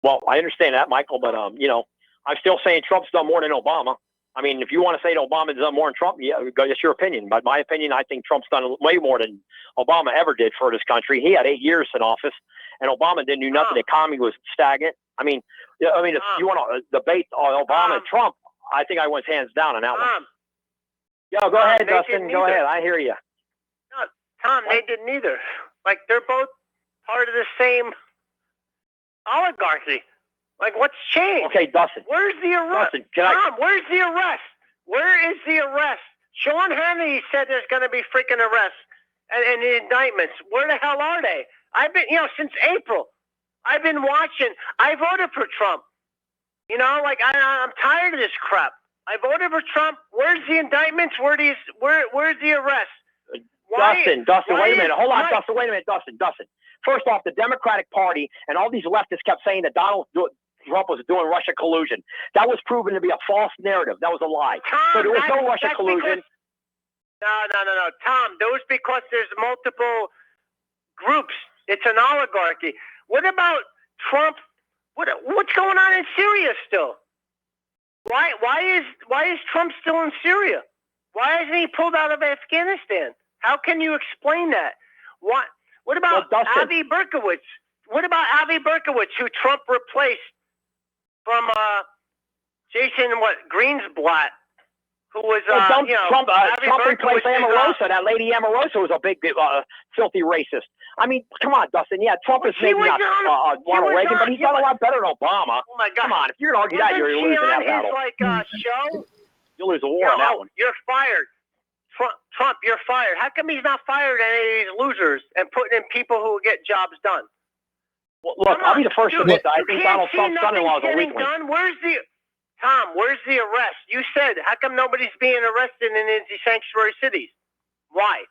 Speaker 1: Well, I understand that, Michael, but you know, I'm still saying Trump's done more than Obama. I mean, if you want to say that Obama's done more than Trump, yeah, it's your opinion. But my opinion, I think Trump's done way more than Obama ever did for this country. He had 8 years in office, and Obama didn't do nothing. The economy was stagnant. I mean, if you want to debate Obama and Trump, I think I went hands down on that one. Yeah, go ahead, Dustin. Go ahead. I hear you.
Speaker 7: No, Tom, they didn't either. Like, they're both part of the same oligarchy. Like, what's changed?
Speaker 1: Okay, Dustin.
Speaker 7: Where's the arrest?
Speaker 1: Dustin,
Speaker 7: Tom, where's the arrest? Where is the arrest? Sean Hannity said there's going to be freaking arrests and the indictments. Where the hell are they? I've been, since April, I've been watching. I voted for Trump. I'm tired of this crap. I voted for Trump. Where's the indictments? Where's the arrest?
Speaker 1: Dustin, wait a minute. Hold on, Dustin. Wait a minute, Dustin. First off, the Democratic Party and all these leftists kept saying that Donald Trump was doing Russia collusion. That was proven to be a false narrative. That was a lie.
Speaker 7: Tom,
Speaker 1: so there was no Russia collusion.
Speaker 7: No. Tom, those because there's multiple groups. It's an oligarchy. What about Trump? What's going on in Syria still? Why is Trump still in Syria? Why hasn't he pulled out of Afghanistan? How can you explain that? What about Avi Berkowitz? What about Avi Berkowitz, who Trump replaced from Jason Greensblatt, who was
Speaker 1: Trump
Speaker 7: Avi
Speaker 1: replaced
Speaker 7: Berkowitz
Speaker 1: Omarosa. That lady Omarosa was a big filthy racist. I mean, come on, Dustin. Yeah, Trump is maybe not Ronald Reagan, but he's done a lot better than Obama.
Speaker 7: Oh my God!
Speaker 1: Come on, if you're gonna argue that, you're losing that battle.
Speaker 7: Show?
Speaker 1: You'll lose a war on that one.
Speaker 7: You're fired. Trump, you're fired. How come he's not fired any of these losers and putting in people who will get jobs done?
Speaker 1: Well, look, I'll be the first to admit that I think Donald Trump's son-in-law is a weakling.
Speaker 7: Where's the arrest? You said, how come nobody's being arrested in these sanctuary cities? Why?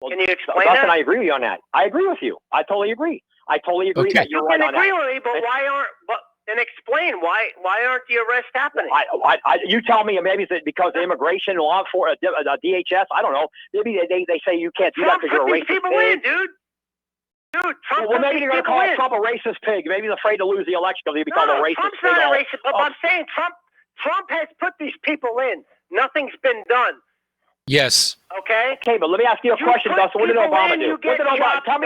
Speaker 1: Well,
Speaker 7: can you explain
Speaker 1: Dustin,
Speaker 7: that?
Speaker 1: I agree with you on that. I agree with you. I totally agree. That you're right on that.
Speaker 7: You can agree with me, but why aren't? Then explain why aren't the arrests happening?
Speaker 1: You tell me maybe it's because of immigration law for DHS. I don't know. Maybe they say you can't do that because you're a racist
Speaker 7: people
Speaker 1: pig.
Speaker 7: in, dude. Trump.
Speaker 1: Well, maybe they're going to call Trump a racist pig. Maybe he's afraid to lose the election because he becomes a racist
Speaker 7: Trump's
Speaker 1: pig.
Speaker 7: not a racist. But I'm saying Trump has put these people in. Nothing's been done.
Speaker 3: Yes.
Speaker 7: Okay.
Speaker 1: Okay, but let me ask you a question, Dustin. What did Obama do? Tell me